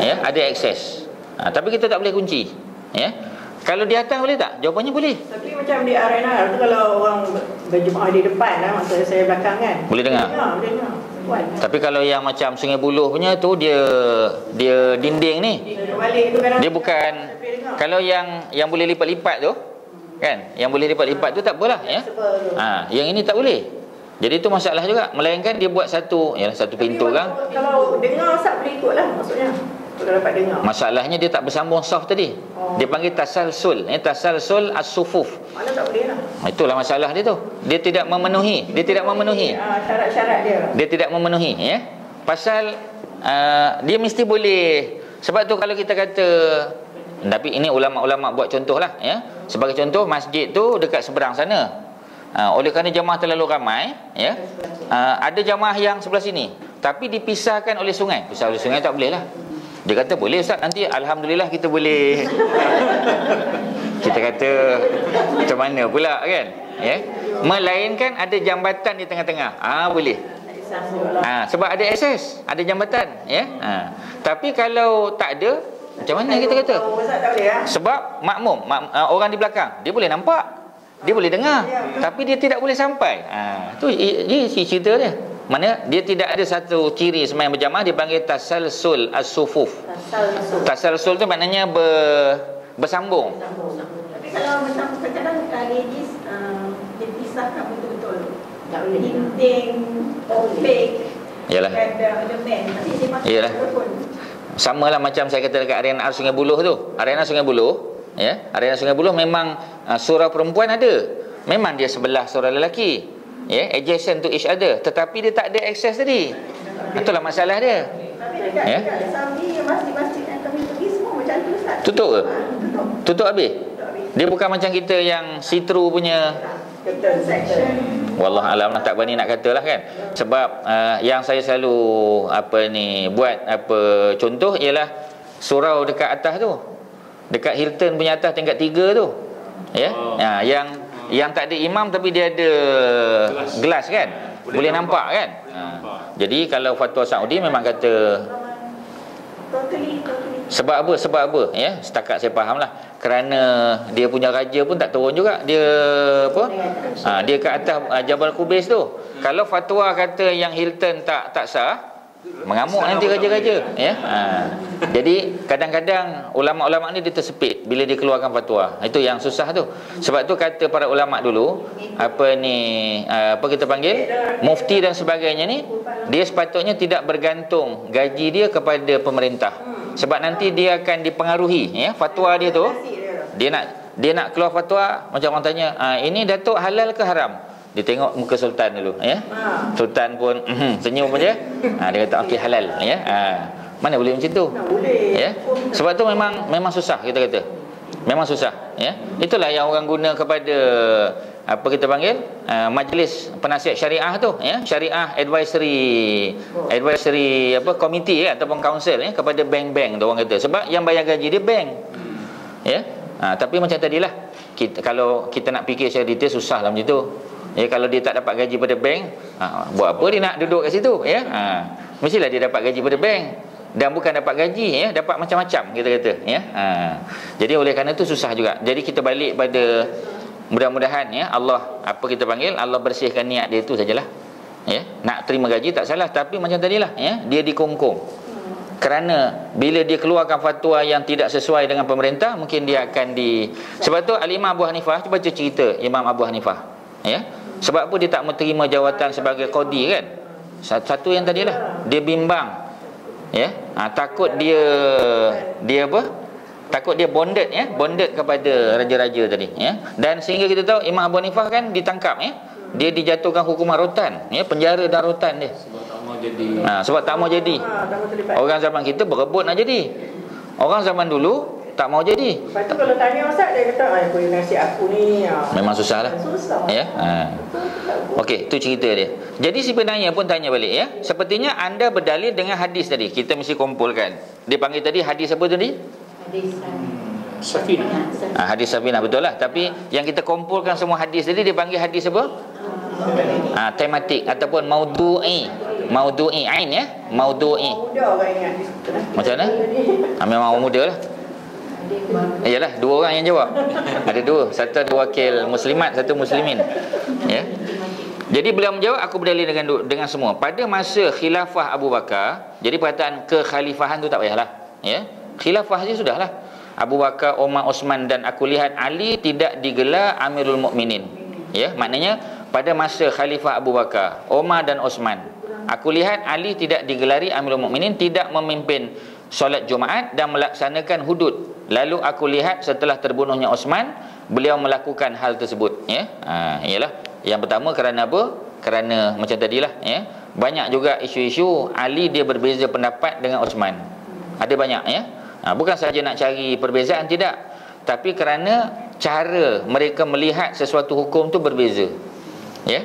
ya, ada akses. Tapi kita tak boleh kunci, ya. Kalau di atas boleh tak? Jawapannya boleh. Tapi macam di arena tu, kalau orang berjemaah di depan lah, maksudnya saya belakang kan, boleh dengar. Boleh dengar. perempuan. Tapi kalau yang macam Sungai Buloh punya tu, dia dinding ni. Dia bukan, kalau yang boleh lipat-lipat tu kan, yang boleh lipat-lipat tu tak apalah ya. Yang ini tak boleh. Jadi tu masalah juga. Melainkan dia buat satu pintu kan. Kalau dengar Ustaz boleh ikutlah maksudnya. Kalau dapat dengar. Masalahnya dia tak bersambung saf tadi. Dia panggil tasalsul. Tasalsul as-sufuf. Mana tak boleh lah. Itulah masalah dia tu. Dia tidak memenuhi. Syarat-syarat dia. Dia tidak memenuhi ya. Pasal dia mesti boleh. Sebab tu kalau kita kata, tapi ini ulama-ulama buat contoh lah ya. Sebagai contoh, masjid tu dekat seberang sana. Oleh kerana jemaah terlalu ramai ya, ada jemaah yang sebelah sini, tapi dipisahkan oleh sungai. Pisah oleh sungai tak boleh lah. Dia kata boleh Ustaz, nanti Alhamdulillah kita boleh. Kita kata macam mana pula kan ya? Melainkan ada jambatan di tengah-tengah, boleh. Sebab ada akses, ada jambatan ya. Tapi kalau tak ada, macam mana kita kata? Sebab makmum, orang di belakang, dia boleh nampak, dia boleh dengar, tapi dia tidak boleh sampai. Tu cerita dia. Mana dia tidak ada satu ciri sembahyang berjamaah, dipanggil tasalsul as-sufuf. Tasalsul tu maknanya bersambung. Tapi kalau macam kadang-kadang ladies dipisahkan betul-betul. Tak boleh. Dinding, opek. Yalah. Ada men. Tapi dia masuk telefon. Sama lah macam saya kata dekat Arena Sungai Buloh tu. Arena Sungai Buloh ya, Arena Sungai Buloh memang surau perempuan ada. Memang dia sebelah surau lelaki. Ya, adjacent to each other, tetapi dia tak ada akses tadi. Itulah masalah dia. Tapi dekat Saudi, masjid-masjid yang kami pergi semua macam tu Ustaz. Tutup ke? Tutup habis? Dia bukan macam kita yang see-through punya. Wallah alam lah, tak berani nak katalah kan. Sebab yang saya selalu buat contoh ialah surau dekat atas tu. Dekat Hilton punya atas tingkat 3 tu. Ya. Yang tak ada imam tapi dia ada gelas kan. Boleh nampak kan. Jadi kalau fatwa Saudi memang kata sebab apa ya, setakat saya faham lah, kerana dia punya raja pun tak turun juga. Dia dia ke atas Jabal Qubais tu. Kalau fatwa kata yang Hilton tak sah, mengamuk nanti raja-raja ya. Jadi kadang-kadang ulama-ulama ni dia tersepit bila dia keluarkan fatwa. Itu yang susah tu. Sebab tu kata para ulama dulu, apa kita panggil, mufti dan sebagainya ni, dia sepatutnya tidak bergantung gaji dia kepada pemerintah. Sebab nanti dia akan dipengaruhi ya, fatwa dia tu. Dia nak keluar fatwa, macam orang tanya, ini datuk halal ke haram? Dia tengok muka sultan dulu ya. Sultan pun senyum aja. Dia kata okey halal ya. Mana boleh macam tu? Ya. Sebab tu memang susah kita kata. Memang susah ya. Itulah yang orang guna kepada apa kita panggil majlis penasihat syariah tu ya. Syariah advisory committee ya, ataupun council ya, kepada bank-bank tu orang kata. Sebab yang bayar gaji dia bank. Ya. Tapi macam tadilah, kalau kita nak fikir secara detail susahlah macam tu. Ya, kalau dia tak dapat gaji pada bank, buat apa dia nak duduk kat situ ya? Mestilah dia dapat gaji pada bank. Dan bukan dapat gaji ya, dapat macam-macam kita kata ya. Jadi oleh kerana itu susah juga. Jadi kita balik pada mudah-mudahan ya, Allah Allah bersihkan niat dia, itu sajalah. Ya, nak terima gaji tak salah, tapi macam tadilah ya, dia dikongkong. Kerana bila dia keluarkan fatwa yang tidak sesuai dengan pemerintah, mungkin dia akan sebab tu Al-Imam Abu Hanifah, cuba baca cerita Imam Abu Hanifah ya. Sebab apa dia tak menerima jawatan sebagai qadi kan? Satu yang tadilah, dia bimbang ya. Takut dia takut dia bonded ya, bonded kepada raja-raja tadi ya. Dan sehingga kita tahu Imam Abu Hanifah kan ditangkap ya. Dia dijatuhkan hukuman rotan ya, penjara dan rotan dia. Sebab tak mau jadi. Orang zaman kita berebut nak jadi. Orang zaman dulu tak mau jadi. Lepas tu kalau tanya Ustaz, dia kata boleh nasi aku ni. Memang susah lah. Susah. Ya. Okey, tu cerita dia. Jadi si penanya pun tanya balik ya. Sepertinya anda berdalil dengan hadis tadi. Kita mesti kumpulkan. Dia panggil tadi hadis apa tadi? Hadis Safinah. Hadis Safinah, betul lah. Tapi yang kita kumpulkan semua hadis tadi, dia panggil hadis apa? Tematik ataupun maudhu'i. Maudhu'i ain ya. Maudhu'i. Muda orang ingat. Macam mana? Memang orang muda lah. Iyalah, dua orang yang jawab. Ada dua. Satu ada wakil muslimat, satu muslimin. Ya. Jadi beliau menjawab, aku berdalil dengan semua. Pada masa khilafah Abu Bakar, jadi perkataan kekhalifahan tu tak payahlah, ya. Khilafah saja sudahlah. Abu Bakar, Umar, Osman dan aku lihat Ali tidak digelar Amirul Mukminin. Ya, maknanya pada masa khalifah Abu Bakar, Umar dan Osman, aku lihat Ali tidak digelari Amirul Mukminin, tidak memimpin solat Jumaat dan melaksanakan hudud. Lalu aku lihat setelah terbunuhnya Osman, beliau melakukan hal tersebut, ya. Ialah yang pertama kerana apa? Kerana macam tadilah, ya. Banyak juga isu-isu Ali dia berbeza pendapat dengan Osman. Ada banyak, ya. Bukan sahaja nak cari perbezaan, tidak, tapi kerana cara mereka melihat sesuatu hukum tu berbeza, ya.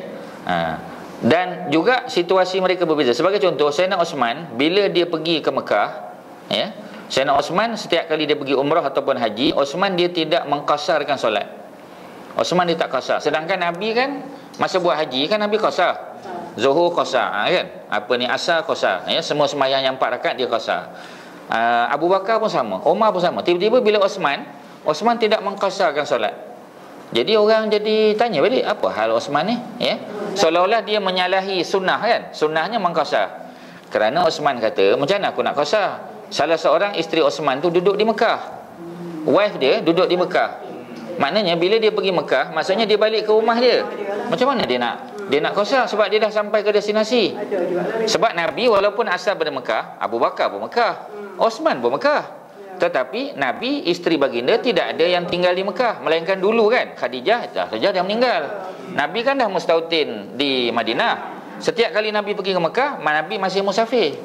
Dan juga situasi mereka berbeza. Sebagai contoh, Sayyidina Osman bila dia pergi ke Mekah, ya, Sayyidina Osman setiap kali dia pergi umrah ataupun haji, Osman dia tidak mengqasarkan solat. Osman dia tak qasar. Sedangkan Nabi kan masa buat haji kan Nabi qasar. Zuhur qasar, kan? Apa ni, asar qasar, ya, semua sembahyang yang 4 rakaat dia qasar. Abu Bakar pun sama, Umar pun sama. Tiba-tiba bila Osman tidak mengqasarkan solat. Jadi orang jadi tanya balik, apa hal Osman ni, ya? Seolah-olah dia menyalahi sunnah, kan? Sunnahnya mengqasar. Kerana Osman kata, macam mana aku nak qasar? Salah seorang isteri Osman tu duduk di Mekah. Wife dia duduk di Mekah. Maknanya bila dia pergi Mekah, maksudnya dia balik ke rumah dia. Macam mana dia nak qasar sebab dia dah sampai ke destinasi. Sebab Nabi walaupun asal dari Mekah, Abu Bakar pun Mekah, Osman pun Mekah. Tetapi Nabi, isteri baginda tidak ada yang tinggal di Mekah, melainkan dulu kan Khadijah saja dah meninggal. Nabi kan dah mustautin di Madinah. Setiap kali Nabi pergi ke Mekah, Nabi masih musafir.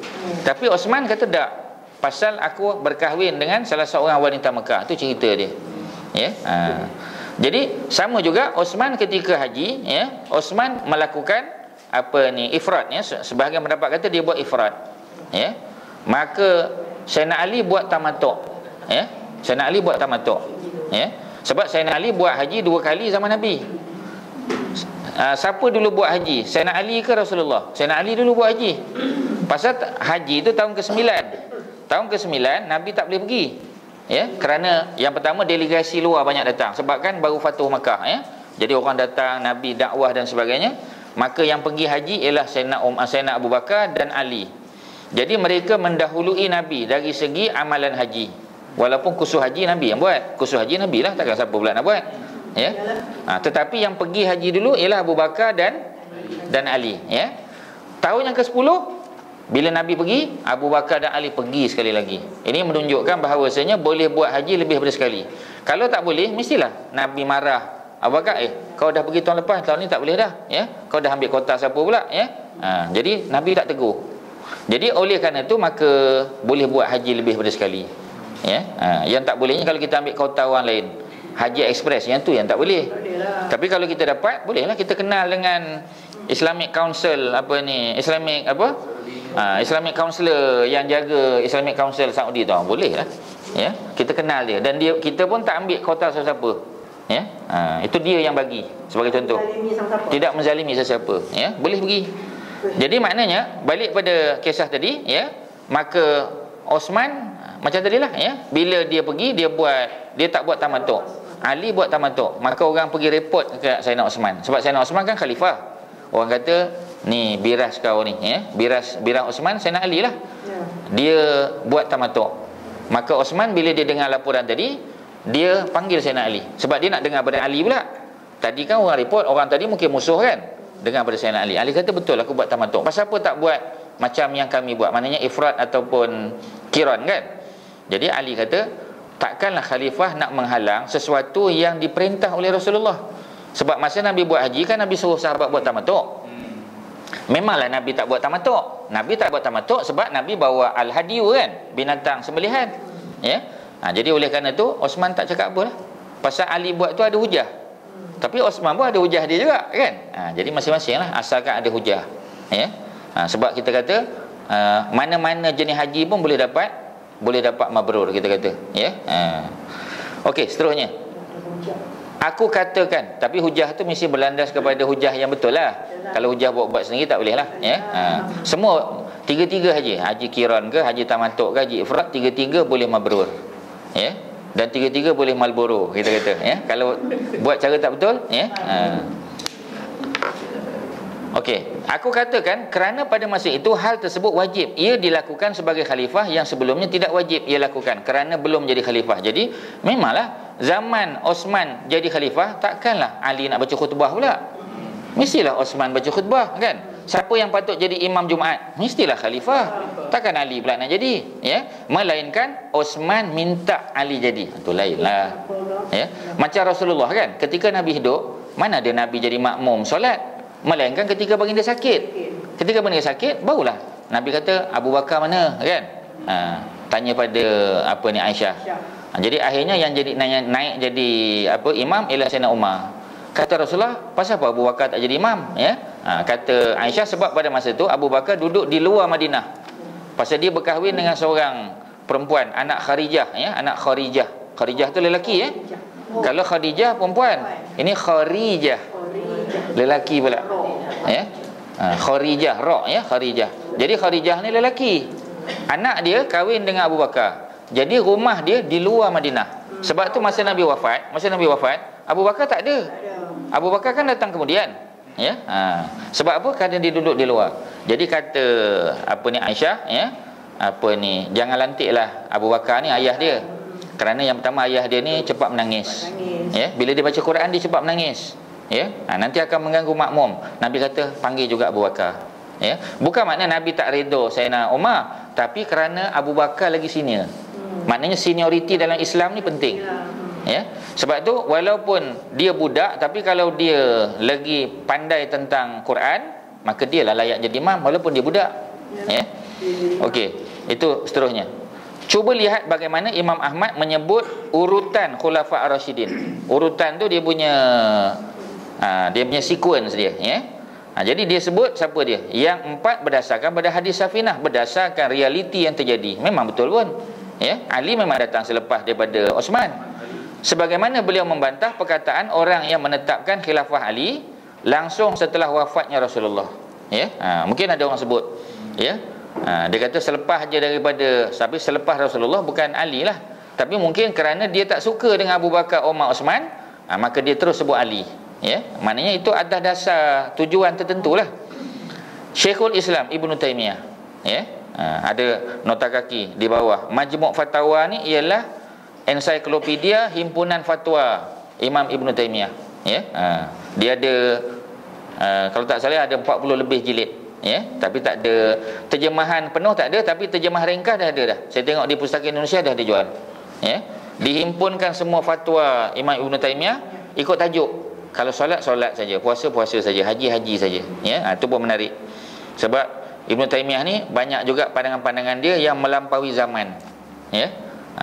Tapi Osman kata tak, pasal aku berkahwin dengan salah seorang wanita Mekah. Itu cerita dia, ya. Jadi sama juga Osman ketika haji, ya, Osman melakukan apa ni, ifrad, ya. Sebahagian pendapat kata dia buat ifrad, ya. Maka Sayyidina Ali buat tamattu', ya. Sayyidina Ali buat tamattu', ya. Sebab Sayyidina Ali buat haji 2 kali zaman Nabi. Siapa dulu buat haji? Sayyidina Ali ke Rasulullah? Sayyidina Ali dulu buat haji. Pasal haji itu tahun ke-9. Tahun ke-9 Nabi tak boleh pergi, ya, kerana yang pertama delegasi luar banyak datang. Sebab kan baru Fatuh Makkah, ya. Jadi orang datang, Nabi dakwah dan sebagainya. Maka yang pergi haji ialah Sayyidina Abu Bakar dan Ali. Jadi mereka mendahului Nabi dari segi amalan haji. Walaupun khusus haji Nabi yang buat. Khusus haji Nabi lah, takkan siapa pula nak buat, ya. Tetapi yang pergi haji dulu ialah Abu Bakar dan Ali, ya. Tahun yang ke-10 bila Nabi pergi, Abu Bakar dan Ali pergi sekali lagi. Ini menunjukkan bahawasanya boleh buat haji lebih daripada sekali. Kalau tak boleh, mestilah Nabi marah. Abu Bakar, kau dah pergi tahun lepas, tahun ni tak boleh dah, ya. Kau dah ambil kota siapa pula, ya. Jadi Nabi tak tegur. Jadi oleh kerana itu maka boleh buat haji lebih daripada sekali, ya. Yang tak bolehnya kalau kita ambil kota orang lain, haji ekspres, yang tu yang tak boleh. Tapi kalau kita dapat, bolehlah kita kenal dengan Islamic Council Islamic Counselor yang jaga Islamic Council Saudi tu, boleh lah, ya. Kita kenal dia dan kita pun tak ambil kota sesiapa, ya. Itu dia yang bagi sebagai contoh, tidak menzalimi sesiapa, ya. Boleh pergi. Jadi maknanya balik pada kisah tadi, ya, maka Osman macam tadilah, ya, bila dia pergi dia tak buat tamattu'. Ali buat tamattu'. Maka orang pergi report ke Sayyidina Osman. Sebab Sayyidina Osman kan khalifah. Orang kata, ni biras kau ni, ya. Biras Osman Sayyidina Ali lah. Dia buat tamattu'. Maka Osman bila dia dengar laporan tadi, dia panggil Sayyidina Ali. Sebab dia nak dengar pada Ali pula. Tadi kan orang report, orang tadi mungkin musuh kan. Dengar pada Sayyidina Ali. Ali kata betul aku buat tamattu'. Pasal apa tak buat macam yang kami buat? Maknanya ifrad ataupun qiran kan. Jadi Ali kata, takkanlah khalifah nak menghalang sesuatu yang diperintah oleh Rasulullah. Sebab masa Nabi buat haji kan Nabi suruh sahabat buat tamattu'. Memanglah Nabi tak buat tamattu'. Nabi tak buat tamattu' sebab Nabi bawa al-hadiyu kan, binatang sembelihan, ya. Jadi oleh kerana tu Osman tak cakap apa lah. Pasal Ali buat tu ada hujah. Tapi Osman pun ada hujah dia juga kan. Jadi masing-masing lah, asalkan ada hujah, ya. Sebab kita kata mana-mana jenis haji pun boleh dapat mabrur, kita kata, ya. Okey, seterusnya. Aku katakan, tapi hujah tu mesti berlandas kepada hujah yang betul lah. Kalau hujah buat sendiri tak boleh lah, ya. Semua tiga-tiga haji qiran ke, haji tamattu' ke, haji ifrad, tiga-tiga boleh mabrur, ya. Dan tiga-tiga boleh malboro, kita kata, ya. Kalau buat cara tak betul, ya. Okey, aku katakan kerana pada masa itu hal tersebut wajib. Ia dilakukan sebagai khalifah yang sebelumnya tidak wajib ia lakukan kerana belum jadi khalifah. Jadi memanglah zaman Osman jadi khalifah, takkanlah Ali nak baca khutbah pula. Mestilah Osman baca khutbah, kan? Siapa yang patut jadi imam Jumaat? Mestilah khalifah. Takkan Ali pula nak jadi, ya? Melainkan Osman minta Ali jadi. Itu lainlah. Ya. Macam Rasulullah kan, ketika Nabi hidup, mana ada Nabi jadi makmum solat? Melainkan ketika baginda sakit. Ketika baginda sakit, barulah Nabi kata, Abu Bakar mana, kan? Tanya pada Aisyah. Jadi akhirnya yang jadi naik jadi imam ialah Sayyidina Umar. Kata Rasulullah, pasal apa Abu Bakar tak jadi imam, ya? Kata Aisyah, sebab pada masa itu Abu Bakar duduk di luar Madinah. Pasal dia berkahwin dengan seorang perempuan, anak Kharijah, ya, anak Kharijah. Kharijah tu lelaki, ya. Kalau Khadijah perempuan, ini Kharijah lelaki pula, ya. Kharijah, ra, ya, Kharijah. Jadi Kharijah ni lelaki. Anak dia kahwin dengan Abu Bakar. Jadi rumah dia di luar Madinah. Sebab tu masa Nabi wafat, Abu Bakar tak ada. Abu Bakar kan datang kemudian, ya. Sebab apa? Kerana dia duduk di luar. Jadi kata Aisyah, ya, jangan lantiklah Abu Bakar ni ayah dia. Kerana yang pertama ayah dia ni cepat menangis. Ya, bila dia baca Quran dia cepat menangis. Ya, nanti akan mengganggu makmum. Nabi kata panggil juga Abu Bakar. Ya, bukan makna Nabi tak redha Sayyidina Umar, tapi kerana Abu Bakar lagi senior. Maknanya senioriti dalam Islam ni penting. Ya, sebab tu walaupun dia budak, tapi kalau dia lagi pandai tentang Quran, maka dia lah layak jadi imam walaupun dia budak. Ya. Okey, itu seterusnya. Cuba lihat bagaimana Imam Ahmad menyebut urutan Khulafa' Ar-Rasyidin. Urutan tu dia punya sequence dia, ya. Jadi dia sebut siapa dia? Yang 4 berdasarkan pada hadis Safinah, berdasarkan realiti yang terjadi. Memang betul pun. Ya, Ali memang datang selepas daripada Osman. Sebagaimana beliau membantah perkataan orang yang menetapkan khilafah Ali langsung setelah wafatnya Rasulullah. Ya, mungkin ada orang sebut, ya. Dia kata selepas je daripada, tapi selepas Rasulullah bukan Ali lah. Tapi mungkin kerana dia tak suka dengan Abu Bakar, Umar, Osman, maka dia terus sebut Ali. Ya, maknanya itu atas dasar tujuan tertentu lah. Syekhul Islam Ibn Taymiyah, ya, ada nota kaki di bawah. Majmu' Fatawa ni ialah ensiklopedia himpunan fatwa Imam Ibn Taymiyah. Ya, dia ada kalau tak salah ada 40 lebih jilid. Ya, tapi tak ada terjemahan penuh, tak ada, tapi terjemah ringkas dah ada dah. Saya tengok di Pustaka Indonesia dah dijual. Ya, dihimpunkan semua fatwa Imam Ibn Taymiyah ikut tajuk. Kalau solat saja, puasa saja, haji saja. Ya, itu pun menarik. Sebab Ibn Taymiyah ni banyak juga pandangan-pandangan dia yang melampaui zaman. Ya.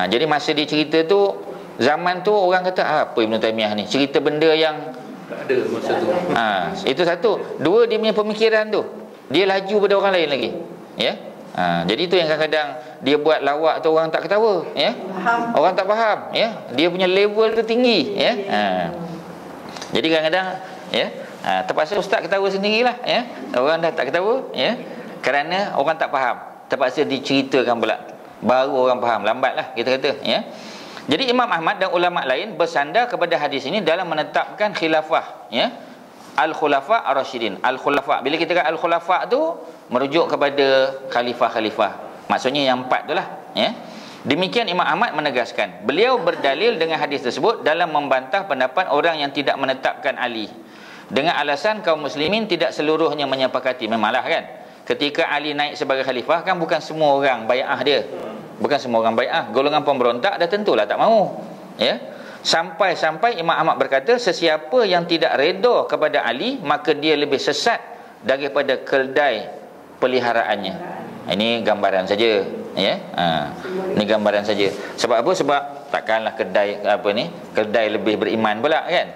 Jadi masa dia cerita tu, zaman tu orang kata apa Ibn Taymiyah ni? Cerita benda yang tak ada masa tu. Itu satu. Dua, dia punya pemikiran tu, dia laju pada orang lain lagi. Ya. Jadi itu yang kadang-kadang dia buat lawak tu orang tak ketawa, ya. Orang tak faham, ya. Dia punya level tu tinggi, ya. Jadi kadang-kadang, ya, terpaksa ustaz ketawa sendirilah, ya. Orang dah tak ketawa, ya. Kerana orang tak faham, terpaksa diceritakan pula, baru orang faham. Lambatlah kita kata, ya. Jadi Imam Ahmad dan ulama lain bersandar kepada hadis ini dalam menetapkan khilafah, ya. Al-Khulafa' Ar-Rasyidin. Al-Khulafa', bila kita kata Al-Khulafa' tu merujuk kepada khalifah-khalifah. Maksudnya yang 4 tu lah, ya. Demikian Imam Ahmad menegaskan. Beliau berdalil dengan hadis tersebut dalam membantah pendapat orang yang tidak menetapkan Ali dengan alasan kaum muslimin tidak seluruhnya menyepakati. Memanglah kan, ketika Ali naik sebagai khalifah kan bukan semua orang bai'ah dia. Bukan semua orang bai'ah. Golongan pemberontak dah tentulah tak mahu, ya. Sampai-sampai Imam Ahmad berkata, sesiapa yang tidak redha kepada Ali, maka dia lebih sesat daripada keldai peliharaannya. Ini gambaran saja, ya. Ini gambaran saja. Sebab apa? Sebab takkanlah keldai lebih beriman pula, kan.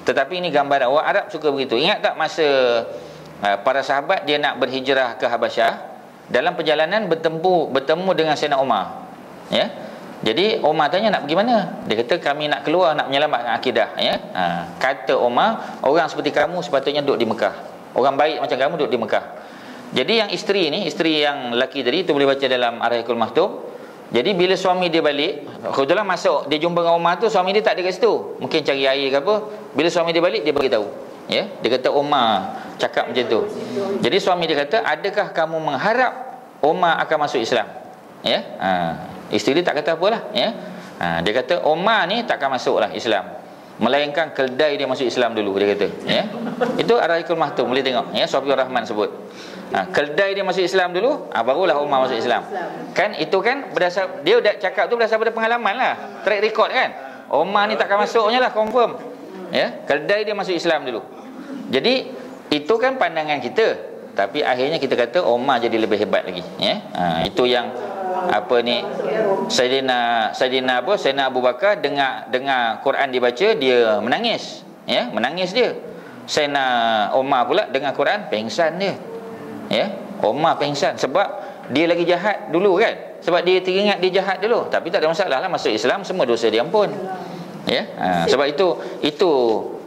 Tetapi ini gambaran. Orang Arab suka begitu. Ingat tak masa para sahabat dia nak berhijrah ke Habasyah, dalam perjalanan bertemu dengan Sayyidina Umar, ya. Jadi Umar tanya nak pergi mana? Dia kata kami nak keluar, nak menyelamatkan akidah, ya. Kata Umar, orang seperti kamu sepatutnya duduk di Mekah. Orang baik macam kamu duduk di Mekah. Jadi yang isteri ni, isteri yang lelaki tadi, itu boleh baca dalam Ar-Rahiqul Maktum. Jadi bila suami dia balik, kebetulan masuk dia jumpa dengan Umar tu, suami dia tak ada kat situ, mungkin cari air ke apa. Bila suami dia balik, dia beritahu, Ya, dia kata Umar cakap macam tu. Jadi suami dia kata, adakah kamu mengharap Umar akan masuk Islam? Ya, isteri dia tak kata apalah. Ya, dia kata Umar ni takkan masuklah Islam, melainkan keldai dia masuk Islam dulu, dia kata. Ya, itu Ar-Rahiqul Mahtum, boleh tengok. Ya, Sofiur Rahman sebut. Keldai dia masuk Islam dulu, barulah Umar masuk Islam. Kan itu kan berdasar, dia dah cakap tu berdasar pada pengalaman lah, track record kan. Umar ni takkan masuknya lah, confirm. Ya, keldai dia masuk Islam dulu. Jadi itu kan pandangan kita, tapi akhirnya kita kata Umar jadi lebih hebat lagi. Ya, itu yang apa ni, Sayyidina Abu Bakar dengar Quran dibaca, dia menangis. Ya, menangis dia. Sayyidina Umar pula dengar Quran, pengsan dia. Ya, Umar pengsan sebab dia lagi jahat dulu kan. Sebab dia teringat dia jahat dulu, tapi tak ada masalah lah, masuk Islam semua dosa dia ampun. Ya, sebab itu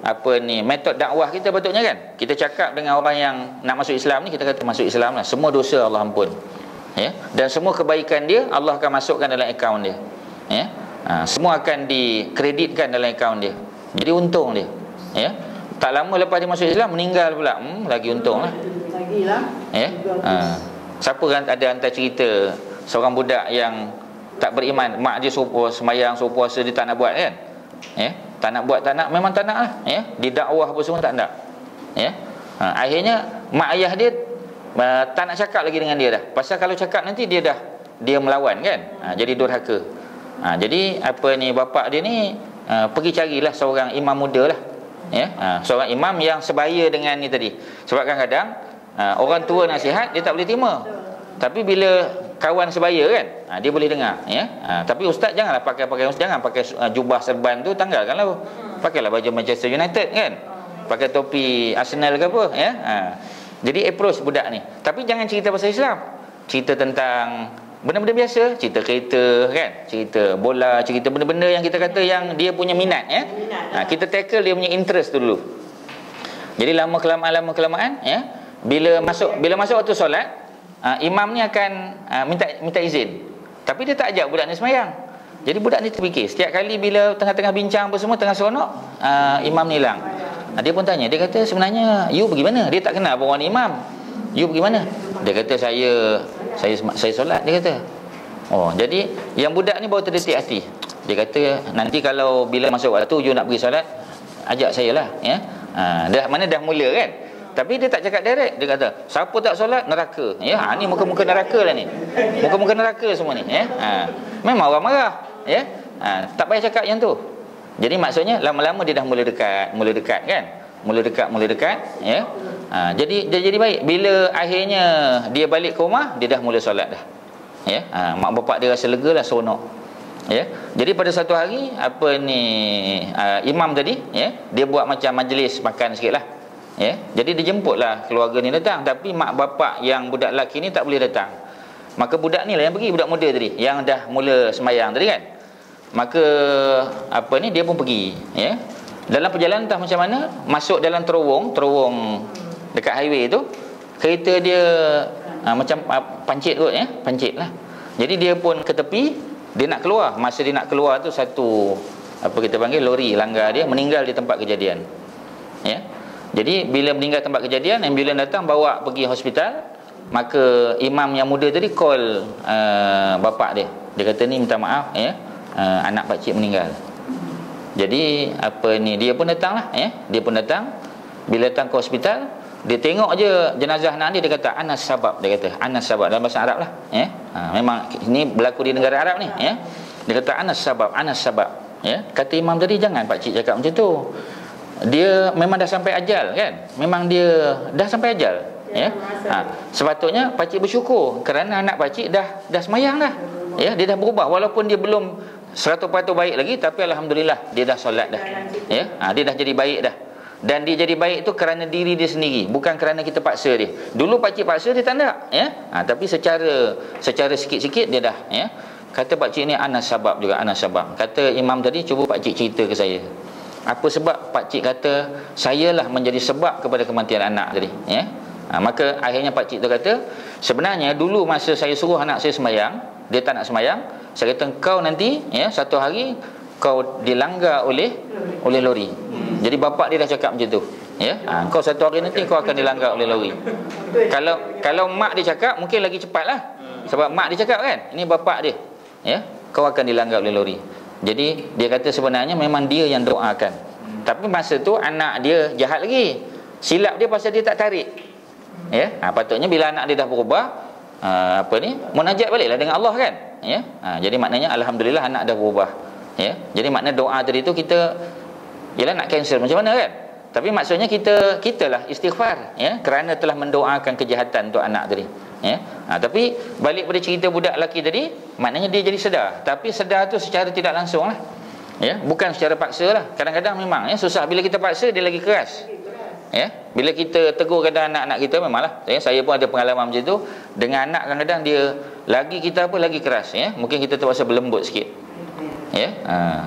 apa ni, metod dakwah kita patutnya kan. Kita cakap dengan orang yang nak masuk Islam ni, kita kata masuk Islam lah, semua dosa Allah ampun. Ya, dan semua kebaikan dia Allah akan masukkan dalam akaun dia. Ya, semua akan dikreditkan dalam akaun dia. Jadi untung dia. Ya, tak lama lepas dia masuk Islam meninggal pula, lagi untung lah. Lagilah. Ya, siapa kan ada hantar cerita seorang budak yang tak beriman, mak dia suruh sembahyang, suruh puasa, dia tak nak buat kan. Ya, tak nak buat, memang tak nak lah. Ya, didakwah apa semua tak nak. Ya, akhirnya mak ayah dia tak nak cakap lagi dengan dia dah. Pasal kalau cakap nanti dia melawan kan. Jadi durhaka. Jadi apa ni, bapak dia ni pergi carilah seorang imam muda lah. Ya, seorang imam yang sebaya dengan ni tadi. Sebab kadang-kadang orang tua nasihat dia tak boleh terima. Tapi bila kawan sebaya kan, dia boleh dengar. Ya, tapi ustaz janganlah pakai jubah serban tu, tanggalkanlah. Pakailah baju Manchester United kan. Pakai topi Arsenal ke apa, ya. Jadi approach budak ni. Tapi jangan cerita pasal Islam. Cerita tentang benda-benda biasa, cerita kereta kan, cerita bola, cerita benda-benda yang kita kata yang dia punya minat, ya. Kita tackle dia punya interest dulu. Jadi lama kelamaan ya, bila masuk waktu solat, imam ni akan minta izin. Tapi dia tak ajak budak ni sembahyang. Jadi budak ni terfikir, setiap kali bila tengah-tengah bincang apa semua, tengah seronok, imam ni hilang. Dia pun tanya, dia kata sebenarnya you pergi mana? Dia tak kenal orang imam. You pergi mana? Dia kata saya solat, dia kata. Oh, jadi yang budak ni baru terdetik hati. Dia kata nanti kalau bila masuk waktu you nak pergi solat, ajak saya lah, ya. Dah mula kan. Tapi dia tak cakap direct. Dia kata siapa tak solat neraka. Ya, ni muka-muka neraka lah ni. Muka-muka neraka semua ni, ya. Memang orang marah, ya. Tak payah cakap yang tu. Jadi maksudnya lama-lama dia dah mula dekat kan. Mula dekat, ya. Jadi dia jadi baik. Bila akhirnya dia balik ke rumah, dia dah mula solat dah. Ya, mak bapak dia rasa lega lah, seronok. Ya. Jadi pada satu hari imam tadi, ya, dia buat macam majlis makan sikitlah. Ya. Jadi dia jemputlah keluarga ni datang, tapi mak bapak yang budak lelaki ni tak boleh datang. Maka budak ni lah yang pergi, budak muda tadi yang dah mula sembahyang tadi kan. Maka dia pun pergi, ya. Dalam perjalanan entah macam mana, masuk dalam terowong dekat highway tu, kereta dia macam pancit kot, ya, pancit lah. Jadi dia pun ke tepi, dia nak keluar. Masa dia nak keluar tu, satu kita panggil lori langgar dia, meninggal di tempat kejadian. Ya. Jadi bila meninggal tempat kejadian, ambulans datang bawa pergi hospital. Maka imam yang muda tadi call bapak dia. Dia kata ni minta maaf, ya, anak pak cik meninggal. Jadi dia pun datang lah, ya. Dia pun datang. Bila datang ke hospital, dia tengok je jenazah anak dia kata anas sabab, dia kata anas sabab dalam bahasa Arab lah, ya. Memang ini berlaku di negara Arab ni, ya. Dia kata anas sabab, ya. Kata imam tadi jangan pak cik cakap macam tu. Dia memang dah sampai ajal kan. Memang dia dah sampai ajal, ya. Sepatutnya pak cik bersyukur kerana anak pak cik dah semayang dah. Ya, dia dah berubah walaupun dia belum 100% baik lagi, tapi alhamdulillah dia dah solat dah. Ya, dia dah jadi baik dah. Dan dia jadi baik tu kerana diri dia sendiri, bukan kerana kita paksa dia. Dulu pak cik paksa dia tak nak, ya. Tapi secara sikit-sikit dia dah, ya. Kata pak cik ni anas sabab juga, anas sabab. Kata imam tadi, cuba pak cik cerita ke saya. Apa sebab pak cik kata sayalah menjadi sebab kepada kematian anak tadi, ya. Maka akhirnya pak cik tu kata, sebenarnya dulu masa saya suruh anak saya sembahyang, dia tak nak sembahyang. Saya kata kau nanti, ya, satu hari kau dilanggar oleh lori. Jadi bapak dia dah cakap macam tu, Ya, kau satu hari nanti kau akan dilanggar oleh lori. Kalau mak dia cakap, mungkin lagi cepatlah. Sebab mak dia cakap kan, ini bapak dia. Ya, kau akan dilanggar oleh lori. Jadi dia kata sebenarnya memang dia yang doakan. Tapi masa tu anak dia jahat lagi. Silap dia pasal dia tak tarik. Ya, patutnya bila anak dia dah berubah, munajat baliklah dengan Allah kan. Ya, jadi maknanya alhamdulillah anak dah berubah. Ya, jadi makna doa tadi tu kita ialah nak cancel macam mana kan. Tapi maksudnya kita lah istighfar, ya, kerana telah mendoakan kejahatan untuk anak tadi. Ya, tapi balik pada cerita budak lelaki tadi, maknanya dia jadi sedar. Tapi sedar tu secara tidak langsung lah. Ya, bukan secara paksa lah. Kadang-kadang memang ya susah bila kita paksa, dia lagi keras. Ya, bila kita tegur kadang anak-anak kita memanglah. Saya pun ada pengalaman macam tu. Dengan anak kadang-kadang dia lagi kita lagi keras. Ya, mungkin kita terpaksa berlembut sikit. Ya,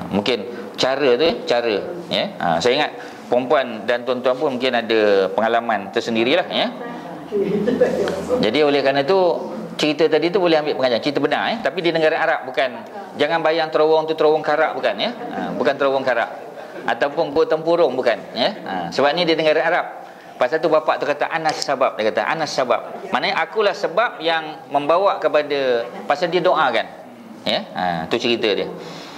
mungkin cara tu cara. Ya, saya ingat perempuan dan tuan-tuan pun mungkin ada pengalaman tersendirilah. Ya. Jadi oleh kerana tu cerita tadi tu boleh ambil pengajaran. Cerita benar tapi di negara Arab, bukan. Jangan bayang terowong tu terowong karak, bukan ya. Bukan terowong karak ataupun gua tempurung, bukan ya. Sebab ni di negara Arab. Pasal tu bapak tu kata anas sabab, dia kata anas sabab. Maknanya akulah sebab yang membawa kepada, pasal dia doakan. Ya, tu cerita dia.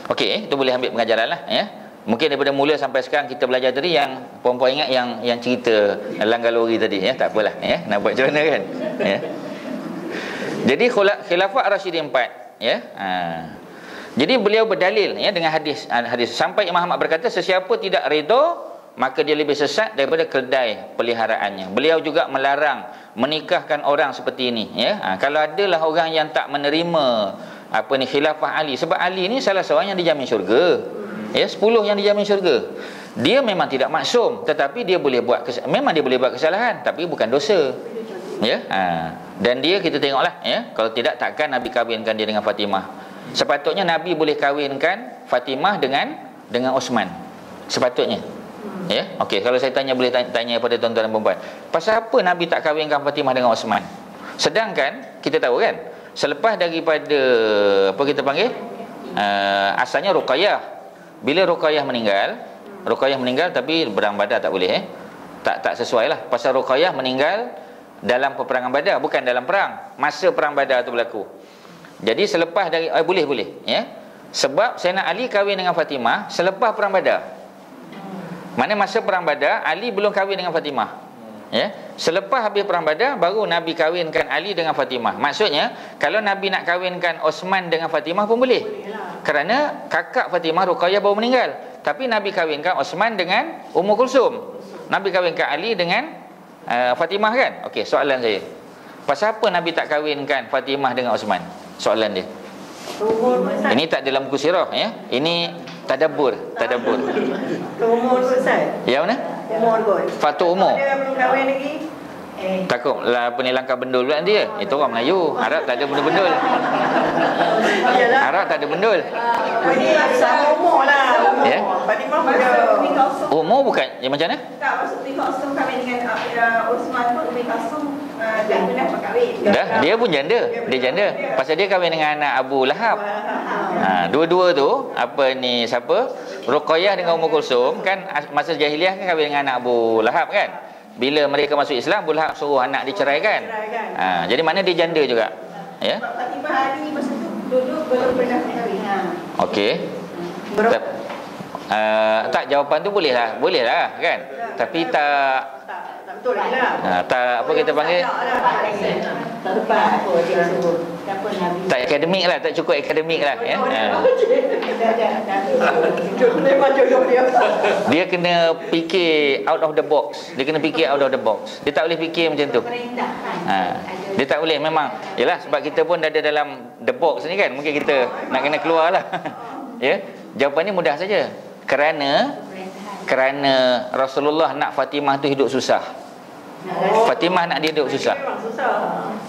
Okey, itu boleh ambil pengajaran lah ya. Mungkin daripada mula sampai sekarang kita belajar tadi, yang puan-puan ingat yang cerita langgar lori tadi ya, tak apalah ya, nak buat macam mana kan ya. Jadi khilafah Ar-Rasyidin 4 ya. Jadi beliau berdalil ya dengan hadis sampai Imam Ahmad berkata sesiapa tidak redha maka dia lebih sesat daripada keledai peliharaannya. Beliau juga melarang menikahkan orang seperti ini ya. Kalau adalah orang yang tak menerima khilafah Ali, sebab Ali ni salah seorang yang dijamin syurga. Ya, 10 yang dijamin syurga. Dia memang tidak maksum, tetapi dia boleh buat kesalahan, tapi bukan dosa. Ya, dan dia kita tengoklah ya, kalau tidak takkan Nabi kahwinkan dia dengan Fatimah. Sepatutnya Nabi boleh kahwinkan Fatimah dengan Osman. Sepatutnya. Ya, okey, kalau saya boleh tanya pada tuan-tuan dan puan-puan, pasal apa Nabi tak kahwinkan Fatimah dengan Osman? Sedangkan kita tahu kan, selepas daripada apa kita panggil asalnya Ruqayyah. Bila Ruqayyah meninggal tapi perang Badar tak boleh tak sesuai lah. Pasal Ruqayyah meninggal dalam peperangan Badar, bukan dalam perang. Masa perang Badar tu berlaku. Jadi selepas dari boleh ya. Sebab Sayyidina Ali kahwin dengan Fatimah selepas perang Badar. Mana masa perang Badar Ali belum kahwin dengan Fatimah. Ya, selepas habis perang Badar baru Nabi kahwinkan Ali dengan Fatimah. Maksudnya kalau Nabi nak kahwinkan Osman dengan Fatimah pun boleh. Kerana kakak Fatimah Ruqayyah baru meninggal. Tapi Nabi kahwinkan Osman dengan Ummu Kulsum. Nabi kahwinkan Ali dengan Fatimah kan? Okey, soalan saya. Pasal apa Nabi tak kahwinkan Fatimah dengan Osman? Soalan dia. Ini tak dalam buku sirah ya. Ini tadabbur. Umur kot Ustaz. Ya mana? Umur kot. Fatul umur. Dia belum kahwin lagi. Takutlah langkah bendul pula dia. Itu orang Melayu. Arab tak ada benda-bendul. Arab tak ada bendul. Ini sama umur lah. Ya. Fatimah muda. Umur bukan ya, macam mana? Tak, maksud Umi Kalsum kahwin dengan Osman pun Umi Kalsum dah pernah berkahwin. Dah, dia pun janda. Dia janda. Pasal dia kahwin dengan anak Abu Lahab. Dua-dua tu siapa? Ruqayyah dengan Ummu Kulsum kan masa jahiliah kan kahwin dengan anak Abu Lahab kan. Bila mereka masuk Islam, Abu Lahab suruh anak diceraikan. Jadi mana dia janda juga. Ya. Fatimah Ali masa tu dulu belum pernah berkahwin. Okey. Tak, jawapan tu boleh lah kan. Tapi tak betul lah. tak apa kita panggil, Tak lepas apa dia sebut. Siapa Nabi? tak akademik lah, tak cukup akademik lah ya. Memang jodoh dia. Dia kena fikir out of the box. Dia tak boleh fikir macam tu. Dia tak boleh memang. Yalah, sebab kita pun ada dalam the box ni kan. Mungkin kita nak kena keluar lah. Ya. Jawapan ni mudah saja. Kerana Rasulullah nak Fatimah tu hidup susah. Fatimah nak dia hidup susah.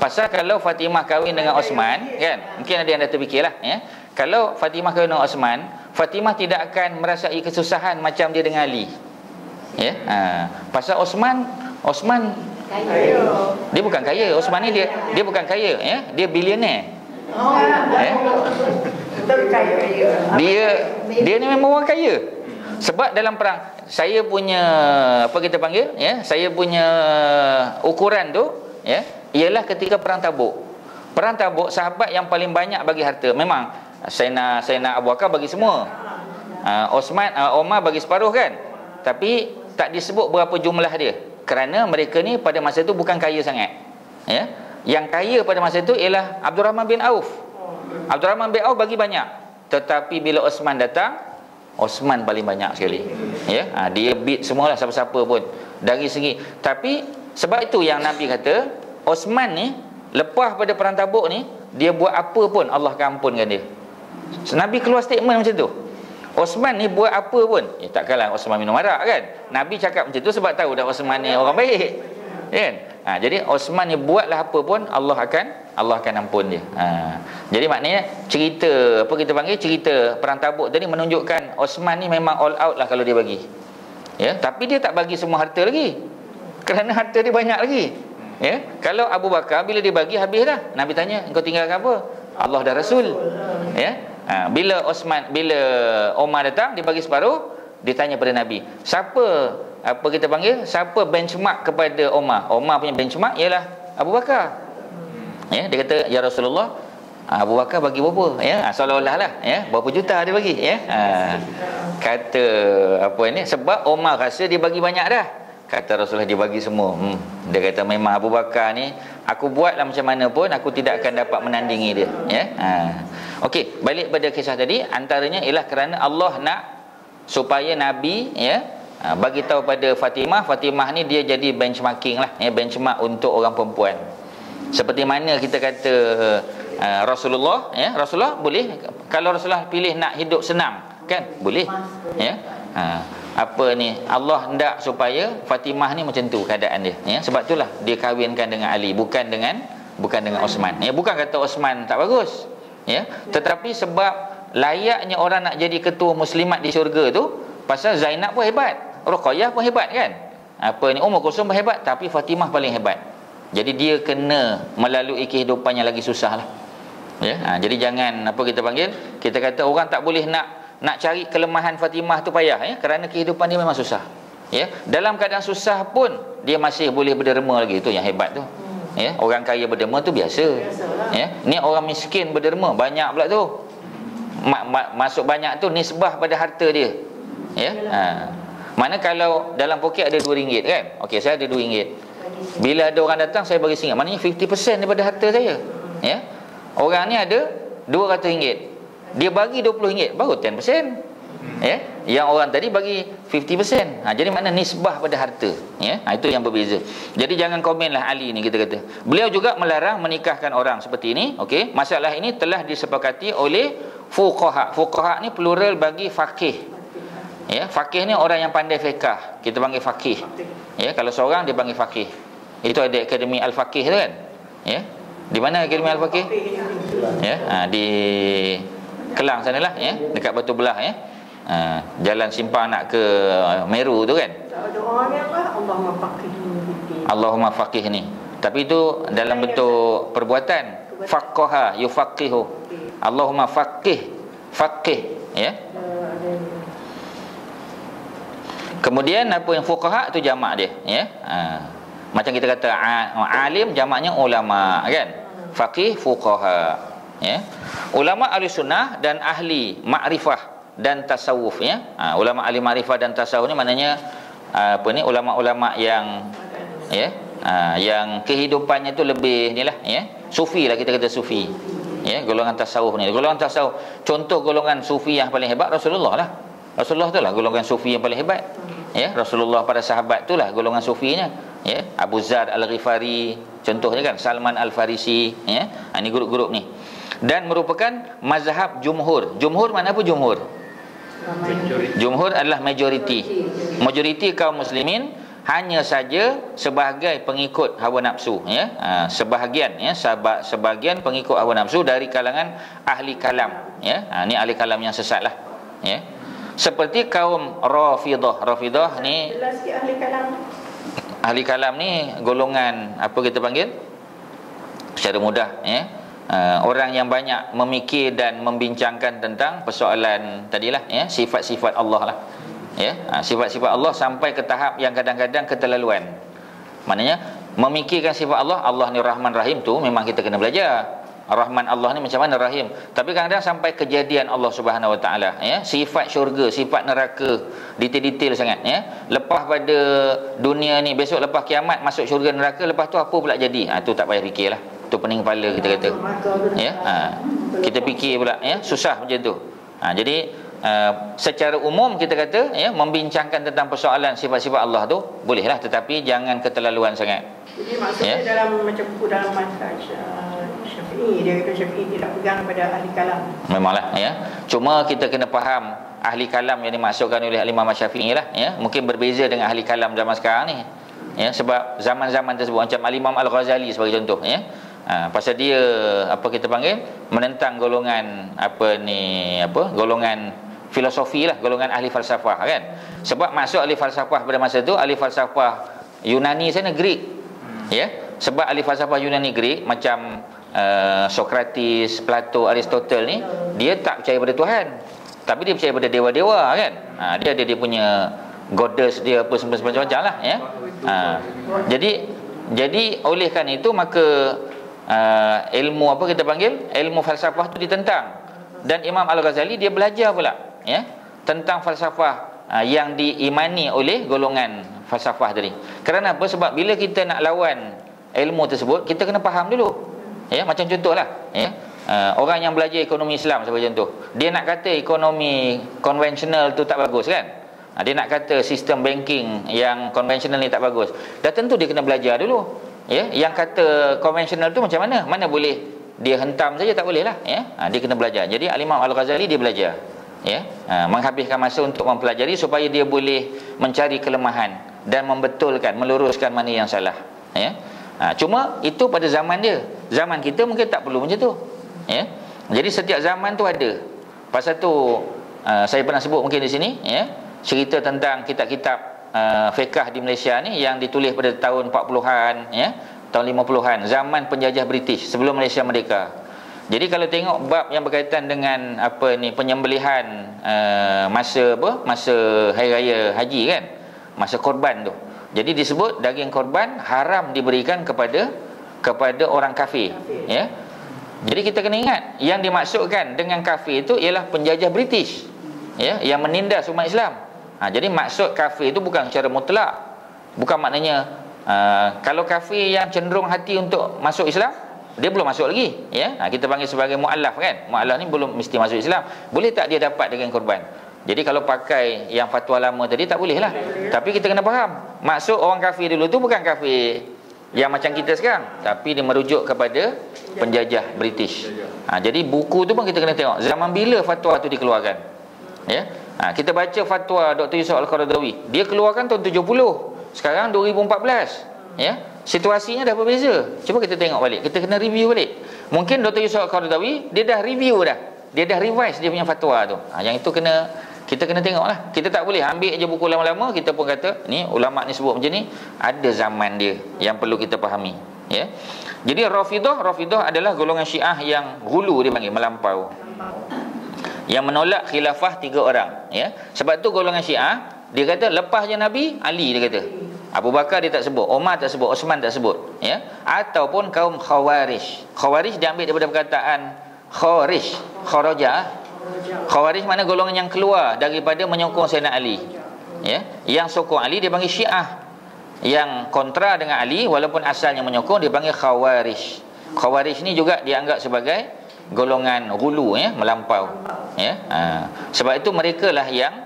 Pasal kalau Fatimah kahwin dengan Osman kan, mungkin ada yang dah terfikirlah ya. Kalau Fatimah kahwin dengan Osman, Fatimah tidak akan merasai kesusahan macam dia dengan Ali. Ya. Pasal Osman dia bukan kaya. Osman ni dia bukan kaya ya. Dia bilioner. Ya. Dia ni memang orang kaya. Sebab dalam perang saya punya apa kita panggil ya, saya punya ukuran tu ya, ialah ketika perang Tabuk. Perang Tabuk sahabat yang paling banyak bagi harta. Memang Sayyidina Abu Bakar bagi semua. Omar bagi separuh kan. Tapi tak disebut berapa jumlah dia. Kerana mereka ni pada masa tu bukan kaya sangat. Ya. Yang kaya pada masa itu ialah Abdul Rahman bin Auf. Abdul Rahman bin Auf bagi banyak. Tetapi bila Osman datang, Osman paling banyak sekali. Ya, dia beat semualah siapa-siapa pun dari segi. Tapi sebab itu yang Nabi kata, Osman ni lepas pada perang Tabuk ni, dia buat apa pun Allah akan ampunkan dia. Nabi keluar statement macam tu. Osman ni buat apa pun, takkanlah Osman minum arak kan. Nabi cakap macam tu sebab tahu dah Osman ni orang baik. Kan? Jadi Osman ni buatlah apa pun Allah akan ampun dia. Jadi maknanya cerita apa kita panggil, cerita perang Tabuk tadi menunjukkan Osman ni memang all out lah kalau dia bagi. Ya, tapi dia tak bagi semua harta lagi. Kerana harta dia banyak lagi. Ya, kalau Abu Bakar bila dia bagi habis dah. Nabi tanya, engkau tinggalkan apa? Allah dan Rasul. Ya. Bila Omar datang dia bagi separuh, dia tanya pada Nabi, siapa apa kita panggil, siapa benchmark kepada Omar? Omar punya benchmark ialah Abu Bakar. Ya, dia kata, ya Rasulullah, Abu Bakar bagi berapa? Ya, seolah-olah lah, ya, berapa juta dia bagi, ya. Kata apa ni? Sebab Omar rasa dia bagi banyak dah. Kata Rasulullah dia bagi semua. Dia kata memang Abu Bakar ni, aku buatlah macam mana pun aku tidak akan dapat menandingi dia, ya. Okey, balik pada kisah tadi, antaranya ialah kerana Allah nak supaya Nabi ya bagi tahu pada Fatimah ni dia jadi benchmarking lah, ya, benchmark untuk orang perempuan. Seperti mana kita kata Rasulullah, ya, Rasulullah boleh, kalau Rasulullah pilih nak hidup senang kan, boleh, ya. Apa ni, Allah hendak supaya Fatimah ni macam tu keadaan dia, ya. Sebab itulah dia kahwinkan dengan Ali, bukan dengan Osman, ya. Bukan kata Osman tak bagus, ya, tetapi sebab layaknya orang nak jadi ketua muslimat di syurga tu, pasal Zainab pun hebat, Ruqayyah pun hebat kan, apa ni, Ummul Kulsum pun hebat, tapi Fatimah paling hebat. Jadi dia kena melalui kehidupan yang lagi susah lah, ya. Jadi jangan apa kita panggil, kita kata orang tak boleh nak cari kelemahan Fatimah tu payah, ya, kerana kehidupan dia memang susah, ya. Dalam keadaan susah pun dia masih boleh berderma lagi, itu yang hebat tu, ya. Orang kaya berderma tu biasa, ya. Ni orang miskin berderma banyak pula tu. Masuk banyak tu nisbah pada harta dia, ya. Mana kalau dalam poket ada RM2 kan, okey, saya ada RM2, bila ada orang datang saya bagi RM1, maknanya 50% daripada harta saya, ya. Orang ni ada RM200, dia bagi RM20, baru 10%, ya. Yang orang tadi bagi 50%. Jadi makna nisbah pada harta, ya. Itu yang berbeza. Jadi jangan komenlah Ali ni, kita kata. Beliau juga melarang menikahkan orang seperti ini, okey. Masalah ini telah disepakati oleh fuqaha. Fuqaha ni plural bagi faqih. Ya, faqih ni orang yang pandai fiqh, kita panggil faqih. Ya, kalau seorang dia panggil faqih. Itu ada Akademi Al-Faqih tu kan? Ya. Di mana Akademi Al-Faqih? Ya, di Kelang sanalah, ya, dekat Batu Belah, ya. Jalan simpang nak ke Meru tu kan. Doanya apa? Allahumma faqihni. Allahumma faqihni. Tapi itu dalam bentuk perbuatan. Faqaha yufaqihu. Allahumma faqih, ya. Kemudian apa yang fuqaha tu jamak dia, ya. Macam kita kata alim jamaknya ulama kan. Faqih fuqaha, ya. Ulama ahli sunnah dan ahli ma'rifah dan tasawuf, ya. Ulama ahli ma'rifah dan tasawuf ni maknanya apa ni, ulama-ulama yang ya yang kehidupannya tu lebih nilah, ya. Sufi lah, kita kata sufi. Ya, golongan tasawuf ni. Golongan tasawuf, contoh golongan sufi yang paling hebat Rasulullah lah. Rasulullah tu lah golongan sufi yang paling hebat. Ya, Rasulullah para sahabat tu lah golongan sufinya. Ya, Abu Zar Al-Ghifari contohnya kan, Salman Al-Farisi, ya. Ini grup-grup ni. Dan merupakan mazhab jumhur. Jumhur mana apa jumhur? Jumhur adalah majoriti. Majoriti kaum muslimin hanya saja sebagai pengikut hawa nafsu, ya. Sebahagian, ya, sebahagian pengikut hawa nafsu dari kalangan ahli kalam, ya. Ini ahli kalam yang sesat lah, ya. Seperti kaum Rafidah. Rafidah ni Jelas sikit ahli kalam. Ahli kalam ni golongan apa kita panggil secara mudah, ya, orang yang banyak memikir dan membincangkan tentang persoalan tadilah, ya, sifat-sifat Allah lah. Ya, sifat-sifat Allah sampai ke tahap yang kadang-kadang keterlaluan. Maknanya memikirkan sifat Allah, Allah ni Rahman Rahim tu memang kita kena belajar. Rahman Allah ni macam mana Rahim. Tapi kadang-kadang sampai kejadian Allah Subhanahu Wa Taala, ya, sifat syurga, sifat neraka, detail-detail sangat, ya. Lepas pada dunia ni, besok lepas kiamat masuk syurga neraka, lepas tu apa pula jadi? Tu tak payah fikirlah. Tu pening kepala kita kata. Ya, kita fikir pula, ya, susah macam tu. Jadi secara umum kita kata, ya, membincangkan tentang persoalan sifat-sifat Allah tu bolehlah, tetapi jangan keterlaluan sangat. Jadi maksudnya, ya, dalam macam buku dalam manhaj Syafi'i, dia kata Syafi'i tidak pegang pada ahli kalam. Memanglah, ya. Cuma kita kena faham ahli kalam yang dimaksudkan oleh Imam Syafi'i lah, ya. Mungkin berbeza dengan ahli kalam zaman sekarang ni. Ya, sebab zaman-zaman tersebut macam Al-Imam Al-Ghazali sebagai contoh, ya. Pasal dia kita panggil menentang golongan golongan filosofi lah, golongan ahli falsafah kan. Sebab masuk ahli falsafah pada masa tu ahli falsafah Yunani sana, Greek. Ya, sebab ahli falsafah Yunani Greek macam Sokrates, Plato, Aristotle ni, dia tak percaya pada Tuhan, tapi dia percaya pada dewa-dewa kan. Dia ada dia punya goddess dia, apa semacam lah, ya. Jadi oleh kerana itu maka ilmu kita panggil ilmu falsafah tu ditentang. Dan Imam Al-Ghazali dia belajar pula, ya, tentang falsafah yang diimani oleh golongan falsafah tadi. Kerana apa? Sebab bila kita nak lawan ilmu tersebut, kita kena faham dulu. Ya, macam contohlah, ya, orang yang belajar ekonomi Islam sebagai contoh, dia nak kata ekonomi konvensional tu tak bagus kan. Dia nak kata sistem banking yang konvensional ni tak bagus. Dah tentu dia kena belajar dulu. Ya, yang kata konvensional tu macam mana? Mana boleh dia hentam saja, tak boleh lah, ya. Dia kena belajar. Jadi Al-Imam Al-Ghazali dia belajar, ya, menghabiskan masa untuk mempelajari supaya dia boleh mencari kelemahan dan membetulkan, meluruskan mana yang salah, ya. Cuma itu pada zaman dia. Zaman kita mungkin tak perlu macam tu, ya. Jadi setiap zaman tu ada. Pasal tu saya pernah sebut mungkin di sini, ya, cerita tentang kitab-kitab fiqh di Malaysia ni yang ditulis pada tahun 40-an, ya, tahun 50-an, zaman penjajah British sebelum Malaysia merdeka. Jadi kalau tengok bab yang berkaitan dengan penyembelihan masa hari raya haji kan, masa korban tu. Jadi disebut daging korban haram diberikan kepada orang kafir, ya. Jadi kita kena ingat yang dimaksudkan dengan kafir itu ialah penjajah British, ya, yang menindas umat Islam. Jadi maksud kafir itu bukan secara mutlak. Bukan maknanya kalau kafir yang cenderung hati untuk masuk Islam, dia belum masuk lagi, ya. Kita panggil sebagai mu'allaf kan. Mu'allaf ni belum mesti masuk Islam. Boleh tak dia dapat dengan korban? Jadi kalau pakai yang fatwa lama tadi tak boleh lah. Tapi kita kena faham, maksud orang kafir dulu tu bukan kafir yang macam kita sekarang, tapi dia merujuk kepada penjajah British. Jadi buku tu pun kita kena tengok zaman bila fatwa tu dikeluarkan, ya. Kita baca fatwa Dr. Yusuf Al-Qaradawi, dia keluarkan tahun 70, sekarang 2014, ya. Situasinya dah berbeza. Cuba kita tengok balik, kita kena review balik. Mungkin Dr. Yusuf Al-Qaradawi dia dah review dah, dia dah revise dia punya fatwa tu. Yang itu kita kena tengok lah. Kita tak boleh ambil je buku lama-lama kita pun kata ni ulama ni sebut macam ni. Ada zaman dia yang perlu kita fahami, ya. Jadi Rafidah adalah golongan Syiah yang ghulu, dia panggil melampau, yang menolak khilafah 3 orang, ya. Sebab tu golongan Syiah dia kata lepas je Nabi, Ali dia kata. Abu Bakar dia tak sebut, Umar tak sebut, Osman tak sebut, ya. Ataupun kaum Khawarij. Khawarij diambil daripada perkataan kharaja. Khawarij mana golongan yang keluar daripada menyokong Sayyidina Ali, ya. Yang sokong Ali dia panggil Syiah. Yang kontra dengan Ali walaupun asalnya menyokong dia panggil Khawarij. Khawarij ni juga dianggap sebagai golongan ghulu, ya, melampau, ya. Sebab itu mereka lah yang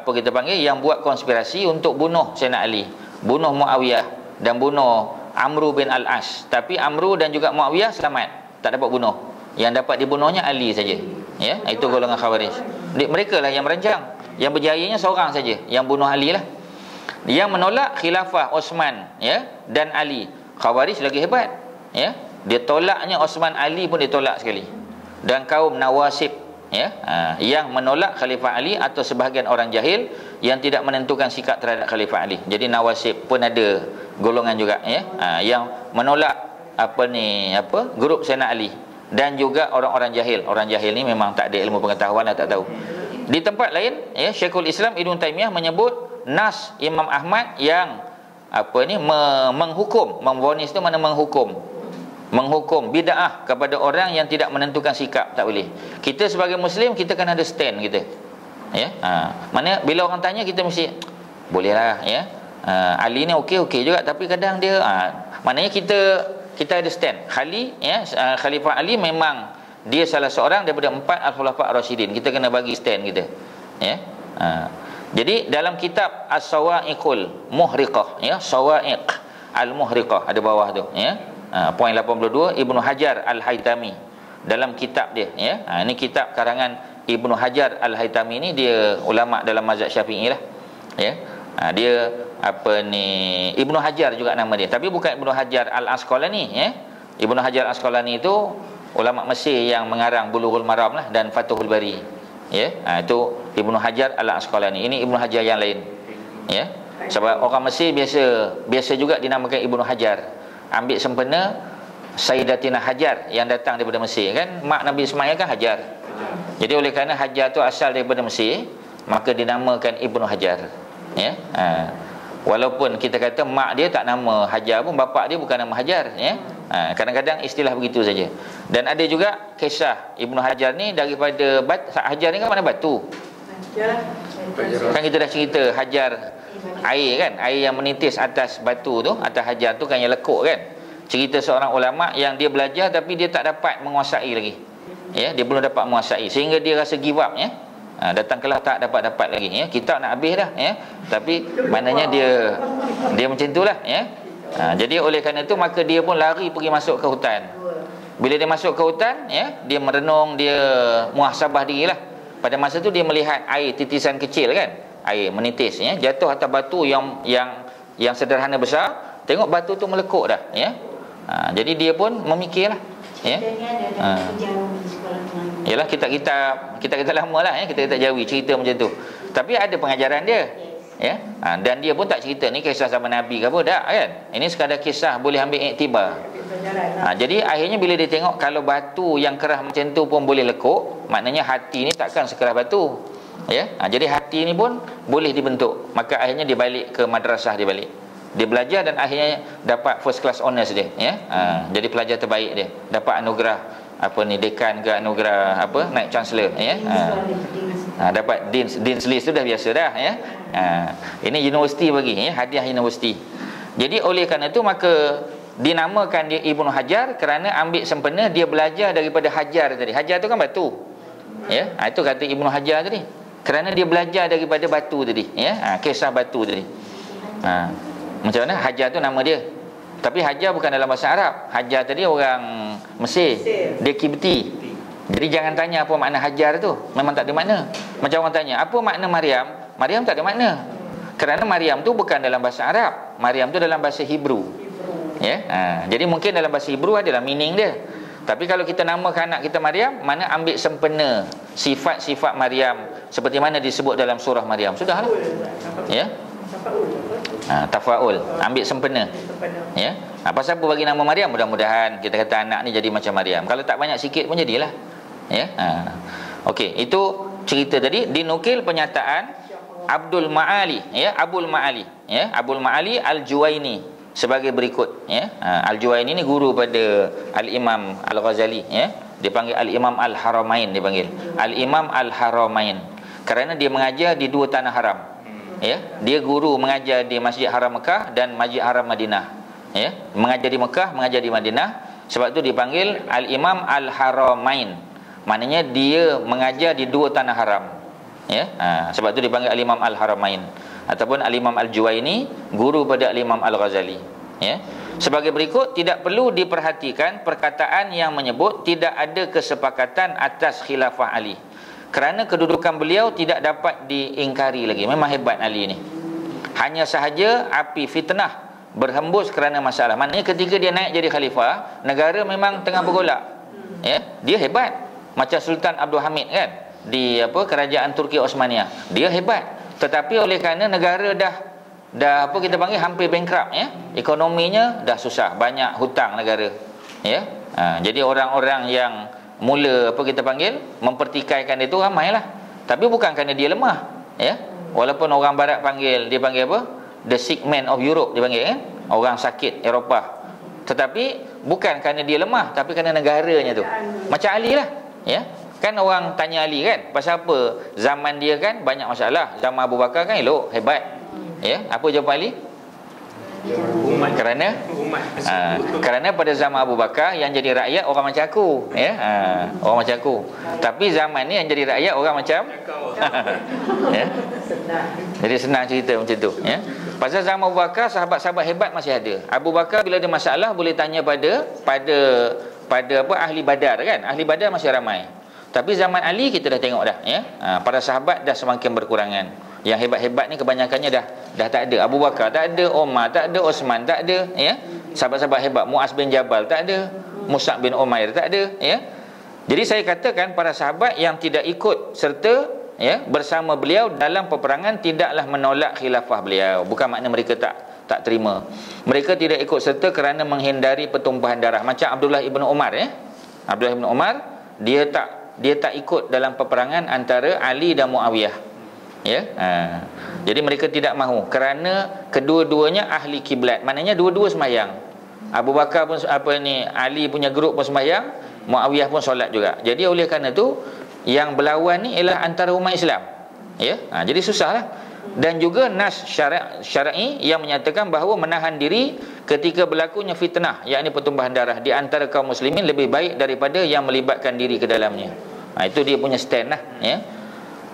kita panggil yang buat konspirasi untuk bunuh Sayyidina Ali, bunuh Muawiyah dan bunuh Amru bin Al-As. Tapi Amru dan juga Muawiyah selamat, tak dapat bunuh. Yang dapat dibunuhnya Ali saja, ya. Itu golongan Khawarij. Mereka lah yang merancang. Yang berjayanya seorang saja, yang bunuh Ali lah. Yang menolak khilafah Osman, ya, dan Ali. Khawarij lagi hebat, ya. Dia tolaknya Osman, Ali pun ditolak sekali. Dan kaum Nawasib, ya, yang menolak Khalifah Ali atau sebahagian orang jahil yang tidak menentukan sikap terhadap Khalifah Ali. Jadi Nawasib pun ada golongan juga, ya, yang menolak grup Sayyidina Ali. Dan juga orang-orang jahil. Orang jahil ni memang tak ada ilmu pengetahuan, tak tahu. Di tempat lain ya, Syekhul Islam Ibn Taimiyah menyebut nas Imam Ahmad yang menghukum, memvonis itu mana menghukum bid'ah kepada orang yang tidak menentukan sikap, tak boleh. Kita sebagai muslim kita kan ada stand kita. Ya. Mana bila orang tanya kita mesti bolehlah ya. Ali ni okey juga, tapi kadang dia maknanya kita ada stand. Khalifah Ali memang dia salah seorang daripada 4 al-khulafa ar-rasyidin. Kita kena bagi stand kita. Ya. Jadi dalam kitab As-Sawa'iqul Muhriqah ya, Sawa'iq Al-Muhriqah ada bawah tu ya. Poin 82 Ibnu Hajar Al-Haytami dalam kitab dia ya. Ini kitab karangan Ibnu Hajar Al-Haytami ni, dia ulama dalam mazhab Syafi'i lah. Ya. Dia Ibnu Hajar juga nama dia, tapi bukan Ibnu Hajar Al-Asqalani ya. Ibnu Hajar Al-Asqalani itu ulama Mesir yang mengarang Bulughul Maram lah dan Fathul Bari. Ya, itu Ibnu Hajar Al-Asqalani. Ini Ibnu Hajar yang lain. Ya. Sebab orang Mesir biasa juga dinamakan Ibnu Hajar. Ambil sempena Sayyidatina Hajar yang datang daripada Mesir kan, mak Nabi Ismail kan Hajar. Jadi oleh kerana Hajar tu asal daripada Mesir, maka dinamakan Ibnu Hajar. Ya. Walaupun kita kata mak dia tak nama Hajar pun, bapak dia bukan nama Hajar ya. Kadang-kadang istilah begitu saja. Dan ada juga kisah Ibnu Hajar ni daripada Hajar ni kan mana batu. Kan kita dah cerita Hajar air kan, air yang menitis atas batu tu, atas Hajar tu kan yang lekuk kan. Cerita seorang ulama yang dia belajar tapi dia tak dapat menguasai lagi. Ya, dia belum dapat menguasai sehingga dia rasa give up ya. Datang kelas tak dapat lagi ya. Kitab nak habis dah ya. Tapi maknanya dia macam itulah ya. Jadi oleh kerana itu maka dia pun lari pergi masuk ke hutan. Bila dia masuk ke hutan ya, dia merenung, dia muhasabah dirilah. Pada masa tu dia melihat air titisan kecil kan, air menitis ya, jatuh atas batu yang sederhana besar. Tengok batu tu melekuk dah ya. Jadi dia pun memikirlah ya. Yalah kita lama lah ya, kita Jawi cerita macam tu. Tapi ada pengajaran dia. Ya. Dan dia pun tak cerita ni kisah zaman Nabi ke apa, tak kan. Ini sekadar kisah boleh ambil iktibar. Jadi akhirnya bila dia tengok kalau batu yang keras macam tu pun boleh lekuk, maknanya hati ni takkan sekeras batu. Ya. Jadi hati ni pun boleh dibentuk. Maka akhirnya dia balik ke madrasah, dia balik. Dia belajar dan akhirnya dapat first class honors dia ya. Jadi pelajar terbaik dia. Dapat anugerah dekan ke anugerah naik chancellor ya. Dapat dean's list tu dah biasa dah ya. Ini universiti bagi ya, hadiah universiti. Jadi oleh kerana itu maka dinamakan dia Ibnu Hajar kerana ambil sempena dia belajar daripada Hajar tadi. Hajar tu kan batu. Ya, itu kata Ibnu Hajar tadi. Kerana dia belajar daripada batu tadi ya. Kisah batu tadi. Macam mana? Hajar tu nama dia. Tapi Hajar bukan dalam bahasa Arab. Hajar tadi orang Mesir. Dia Kibti. Jadi jangan tanya apa makna Hajar tu. Memang tak ada makna. Macam orang tanya, apa makna Maryam? Maryam tak ada makna. Kerana Maryam tu bukan dalam bahasa Arab. Maryam tu dalam bahasa Hebrew. Ya. Jadi mungkin dalam bahasa Hebrew adalah meaning dia. Tapi kalau kita namakan anak kita Maryam, mana ambil sempena sifat-sifat Maryam seperti mana disebut dalam surah Maryam. Sudahlah. Ya. Tafaul, ambil sempena. Ya. Pasal apa bagi nama Maryam? Mudah-mudahan kita kata anak ni jadi macam Maryam. Kalau tak banyak sikit pun jadilah. Ya. Okey, itu cerita tadi. Dinukil pernyataan Abdul Ma'ali ya, Abul Ma'ali ya, Abul Ma'ali Al-Juwaini sebagai berikut ya. Al-Juwaini ni guru pada Al-Imam Al-Ghazali ya. Dipanggil Al-Imam Al-Haramain, dipanggil Al-Imam Al-Haramain kerana dia mengajar di dua tanah haram. Ya, dia guru mengajar di Masjid Haram Mekah dan Masjid Haram Madinah. Ya, mengajar di Mekah, mengajar di Madinah. Sebab tu dipanggil Al-Imam Al-Haramain. Maknanya dia mengajar di dua tanah haram. Ya, sebab tu dipanggil Al-Imam Al-Haramain ataupun Al-Imam Al-Juwaini, guru pada Al-Imam Al-Ghazali. Ya. Sebagai berikut, tidak perlu diperhatikan perkataan yang menyebut tidak ada kesepakatan atas khilafah Ali. Kerana kedudukan beliau tidak dapat diingkari lagi. Memang hebat Ali ni. Hanya sahaja api fitnah berhembus kerana masalah. Maknanya ketika dia naik jadi khalifah, negara memang tengah bergolak. Ya, dia hebat. Macam Sultan Abdul Hamid kan, di kerajaan Turki Osmaniyah. Dia hebat. Tetapi oleh kerana negara dah kita panggil hampir bankrupt ya. Ekonominya dah susah, banyak hutang negara. Ya. Jadi orang-orang yang mula kita panggil mempertikaikan dia tu ramailah. Tapi bukan kerana dia lemah, ya. Walaupun orang barat dia panggil apa? The sick man of Europe dia panggil, kan? Orang sakit Eropah. Tetapi bukan kerana dia lemah, tapi kerana negaranya tu. Macam Ali lah, ya. Kan orang tanya Ali kan, pasal apa zaman dia kan banyak masalah, zaman Abu Bakar kan elok, hebat. Ya, apa jawapan Ali? Kerana pada zaman Abu Bakar yang jadi rakyat orang macam aku, ya, orang macam aku. Tapi zaman ni yang jadi rakyat orang macam ya. Jadi senang cerita macam tu, ya. Pasal zaman Abu Bakar sahabat-sahabat hebat masih ada. Abu Bakar bila ada masalah boleh tanya pada apa ahli Badar kan. Ahli Badar masih ramai. Tapi zaman Ali kita dah tengok dah, ya. Para sahabat dah semakin berkurangan. Yang hebat-hebat ni kebanyakannya dah tak ada. Abu Bakar tak ada, Umar tak ada, Osman tak ada, ya. Sahabat-sahabat hebat, Muaz bin Jabal tak ada, Mus'ab bin Umair tak ada, ya. Jadi saya katakan para sahabat yang tidak ikut serta, ya, bersama beliau dalam peperangan tidaklah menolak khilafah beliau. Bukan makna mereka tak terima. Mereka tidak ikut serta kerana menghindari pertumpahan darah. Macam Abdullah ibn Umar, ya. Abdullah ibn Umar dia tak ikut dalam peperangan antara Ali dan Muawiyah. Ya, jadi mereka tidak mahu kerana kedua-duanya ahli kiblat. Maknanya dua-dua sembahyang. Abu Bakar pun Ali punya grup pun sembahyang, Muawiyah pun solat juga. Jadi oleh kerana tu yang berlawan ni ialah antara umat Islam. Ya, jadi susahlah. Dan juga nas syar'i yang menyatakan bahawa menahan diri ketika berlakunya fitnah, yakni pertumpahan darah di antara kaum muslimin lebih baik daripada yang melibatkan diri ke dalamnya. Itu dia punya stand lah, ya.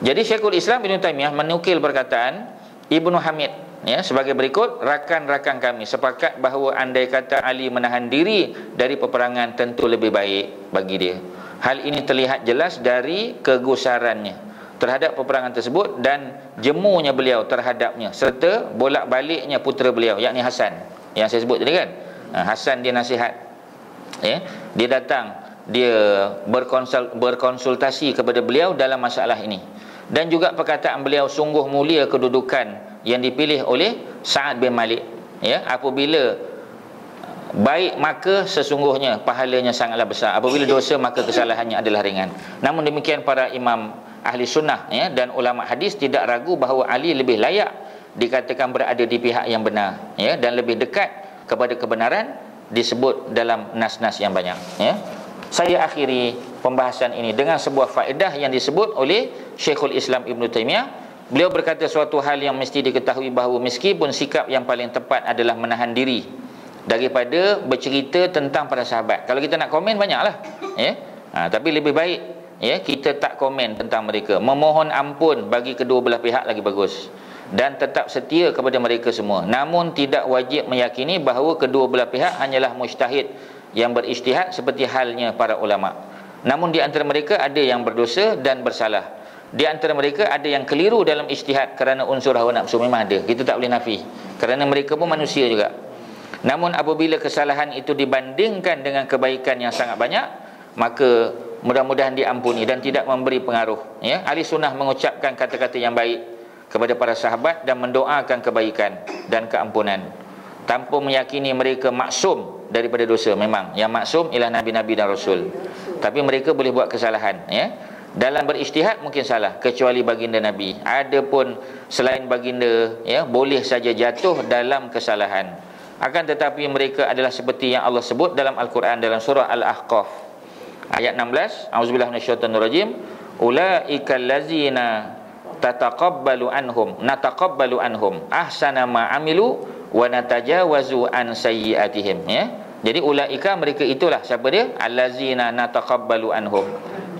Jadi Syekhul Islam Ibn Taymiyah menukil perkataan Ibnu Hamid, ya, sebagai berikut, rakan-rakan kami sepakat bahawa andai kata Ali menahan diri dari peperangan tentu lebih baik bagi dia. Hal ini terlihat jelas dari kegusarannya terhadap peperangan tersebut dan jemunya beliau terhadapnya serta bolak-baliknya putera beliau, yakni Hasan yang saya sebut tadi kan. Hasan dia nasihat, ya, dia datang, dia berkonsultasi kepada beliau dalam masalah ini. Dan juga perkataan beliau, sungguh mulia kedudukan yang dipilih oleh Sa'ad bin Malik, ya, apabila baik maka sesungguhnya pahalanya sangatlah besar, apabila dosa maka kesalahannya adalah ringan. Namun demikian para imam ahli sunnah, ya, dan ulama hadis tidak ragu bahawa Ali lebih layak dikatakan berada di pihak yang benar, ya, dan lebih dekat kepada kebenaran disebut dalam nas-nas yang banyak, ya. Saya akhiri pembahasan ini dengan sebuah faedah yang disebut oleh Syekhul Islam Ibn Taymiyah. Beliau berkata suatu hal yang mesti diketahui bahawa meskipun sikap yang paling tepat adalah menahan diri daripada bercerita tentang para sahabat. Kalau kita nak komen banyaklah, ya. Tapi lebih baik, ya, kita tak komen tentang mereka. Memohon ampun bagi kedua belah pihak lagi bagus. Dan tetap setia kepada mereka semua. Namun tidak wajib meyakini bahawa kedua belah pihak hanyalah mujtahid yang berijtihad seperti halnya para ulama. Namun di antara mereka ada yang berdosa dan bersalah. Di antara mereka ada yang keliru dalam ijtihad kerana unsur hawa nafsu, memang ada. Kita tak boleh nafi, kerana mereka pun manusia juga. Namun apabila kesalahan itu dibandingkan dengan kebaikan yang sangat banyak, maka mudah-mudahan diampuni dan tidak memberi pengaruh, ya. Ahli sunnah mengucapkan kata-kata yang baik kepada para sahabat dan mendoakan kebaikan dan keampunan tanpa meyakini mereka maksum daripada dosa. Memang yang maksum ialah nabi-nabi dan rasul, tapi mereka boleh buat kesalahan, ya. Dalam berijtihad mungkin salah, kecuali baginda Nabi. Adapun selain baginda, ya, boleh saja jatuh dalam kesalahan. Akan tetapi mereka adalah seperti yang Allah sebut dalam Al-Quran dalam surah Al-Ahqaf ayat 16, auzubillahi minasyaitonirrajim, ulaikal ladzina nataqabbalu anhum ahsana ma amilu wa natajawazu an sayyiatihim, ya. Jadi ulaika, mereka itulah, siapa dia? Allazina nataqabbalu anhum,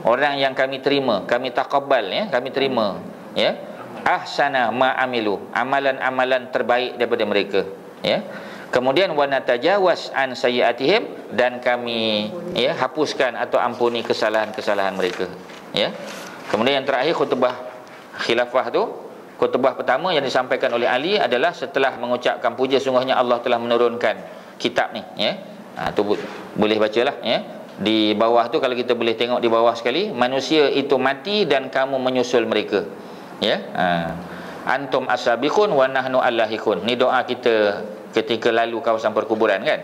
orang yang kami terima, kami taqabbal, ya, kami terima, ya, ahsana ma amilu, amalan-amalan terbaik daripada mereka, ya. Kemudian wa natajawaz an sayyiatihim, dan kami, ya, hapuskan atau ampuni kesalahan-kesalahan mereka, ya. Kemudian yang terakhir khutbah khilafah tu, khutbah pertama yang disampaikan oleh Ali adalah setelah mengucapkan puja sungguhnya Allah telah menurunkan kitab ni, ya. Tu boleh bacalah, ya. Di bawah tu kalau kita boleh tengok di bawah sekali, manusia itu mati dan kamu menyusul mereka, ya. Antum asabiqun wa nahnu allahikun. Ni doa kita ketika lalu kawasan perkuburan, kan.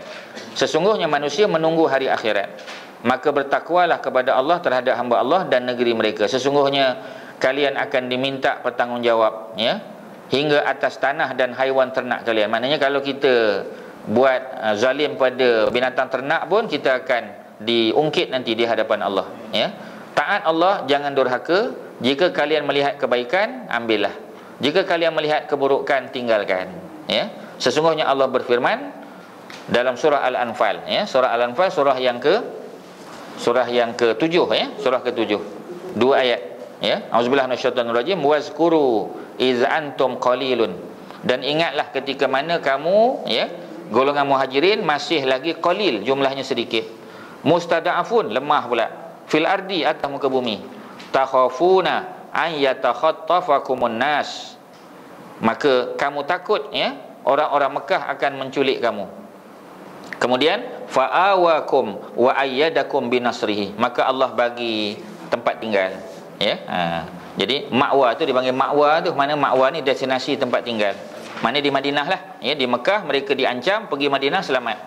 Sesungguhnya manusia menunggu hari akhirat, maka bertakwalah kepada Allah terhadap hamba Allah dan negeri mereka. Sesungguhnya kalian akan diminta pertanggungjawab, ya, hingga atas tanah dan haiwan ternak kalian. Maknanya kalau kita buat zalim pada binatang ternak pun, kita akan diungkit nanti di hadapan Allah, ya. Taat Allah, jangan durhaka. Jika kalian melihat kebaikan, ambillah. Jika kalian melihat keburukan, tinggalkan, ya. Sesungguhnya Allah berfirman dalam surah Al-Anfal, ya, surah Al-Anfal surah yang ke-7, ya, surah ke-7. 2 ayat, ya. Auzubillahi minasyaitonir rajim. Wazkuru iz antum qalilun. Dan ingatlah ketika mana kamu, ya, golongan muhajirin masih lagi qalil, jumlahnya sedikit. Mustada'afun, lemah pula. Fil ardi, atas muka bumi. Takhafuna an yatakhattafakumun nas. Maka kamu takut, ya, orang-orang Mekah akan menculik kamu. Kemudian fa'awakum wa ayyadakum binasrihi. Maka Allah bagi tempat tinggal, ya. Jadi ma'wa tu dipanggil ma'wa tu, mana ma'wa ni destinasi tempat tinggal. Mana di Madinah lah, ya, di Mekah mereka diancam, pergi Madinah selamat.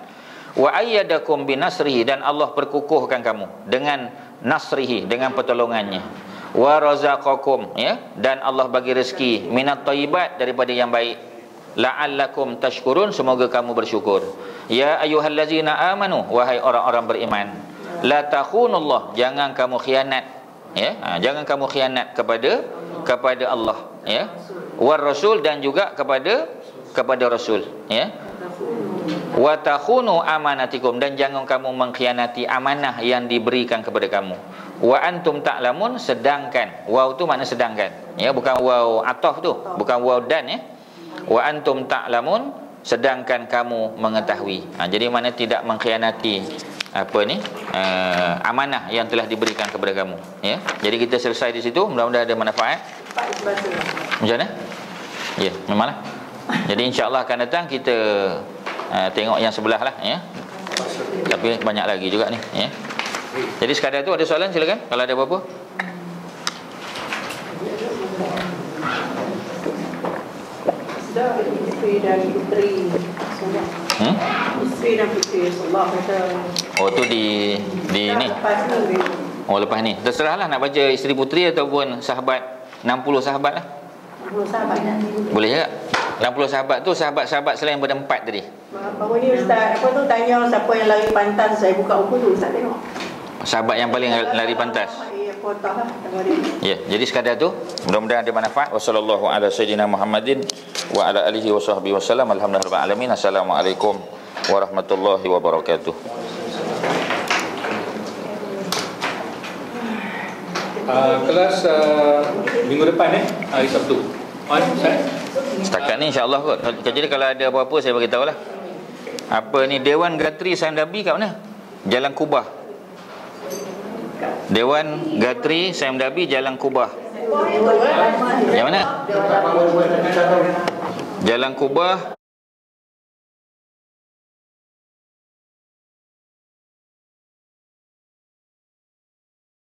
Wa ayyadakum binasrihi, dan Allah perkukuhkan kamu dengan nasrihi, dengan pertolongannya. Wa razaqakum, ya, dan Allah bagi rezeki minat thayyibat, daripada yang baik. La'allakum tashkurun, semoga kamu bersyukur. Ya ayyuhallazina amanu, wahai orang-orang beriman, la takhunullah, jangan kamu khianat, ya, jangan kamu khianat kepada Allah, ya, war rasul, dan juga kepada rasul, ya. Wa takhunu amanatikum, dan jangan kamu mengkhianati amanah yang diberikan kepada kamu. Wa antum ta'lamun, sedangkan, waw tu makna sedangkan, ya, bukan waw ataf tu, bukan waw dan, ya. Wa antum ta'lamun, sedangkan kamu mengetahui. Jadi mana tidak mengkhianati amanah yang telah diberikan kepada kamu, ya. Jadi kita selesai di situ, mudah-mudahan ada manfaat. Macam mana? Ya, memanglah. Jadi insya-Allah akan datang kita tengok yang sebelah lah, ya. Tapi banyak lagi juga ni, ya. Jadi sekadar tu ada soalan, silakan kalau ada apa-apa. Isteri dan puteri semua. Isteri dan puteri Allah kata. Oh tu di ni. Oh lepas ni. Terserahlah nak baca isteri puteri ataupun sahabat, 60 sahabat lah. 60 sahabat. Boleh juga. 60 sahabat tu sahabat-sahabat selain yang berempat tadi. Baru ni Ustaz tanya siapa yang lari pantas, saya buka buku tu Ustaz tengok. Sahabat yang paling lari pantas. Ya, jadi sekadar tu, mudah-mudahan ada manfaat. Wassallallahu ala sayyidina Muhammadin wa ala alihi wa sahbihi wasallam. Alhamdulillahirabbil alamin. Assalamualaikum warahmatullahi wabarakatuh. Kelas minggu depan hari Sabtu. Setakat ni insya-Allah kot. Jadi kalau ada apa-apa saya bagi tahu lah. Apa ni Dewan Gatri Saim Dabi kat mana? Jalan Kubah. Dewan Gatri Saim Dabi, Jalan Kubah. Yang mana? Jalan Kubah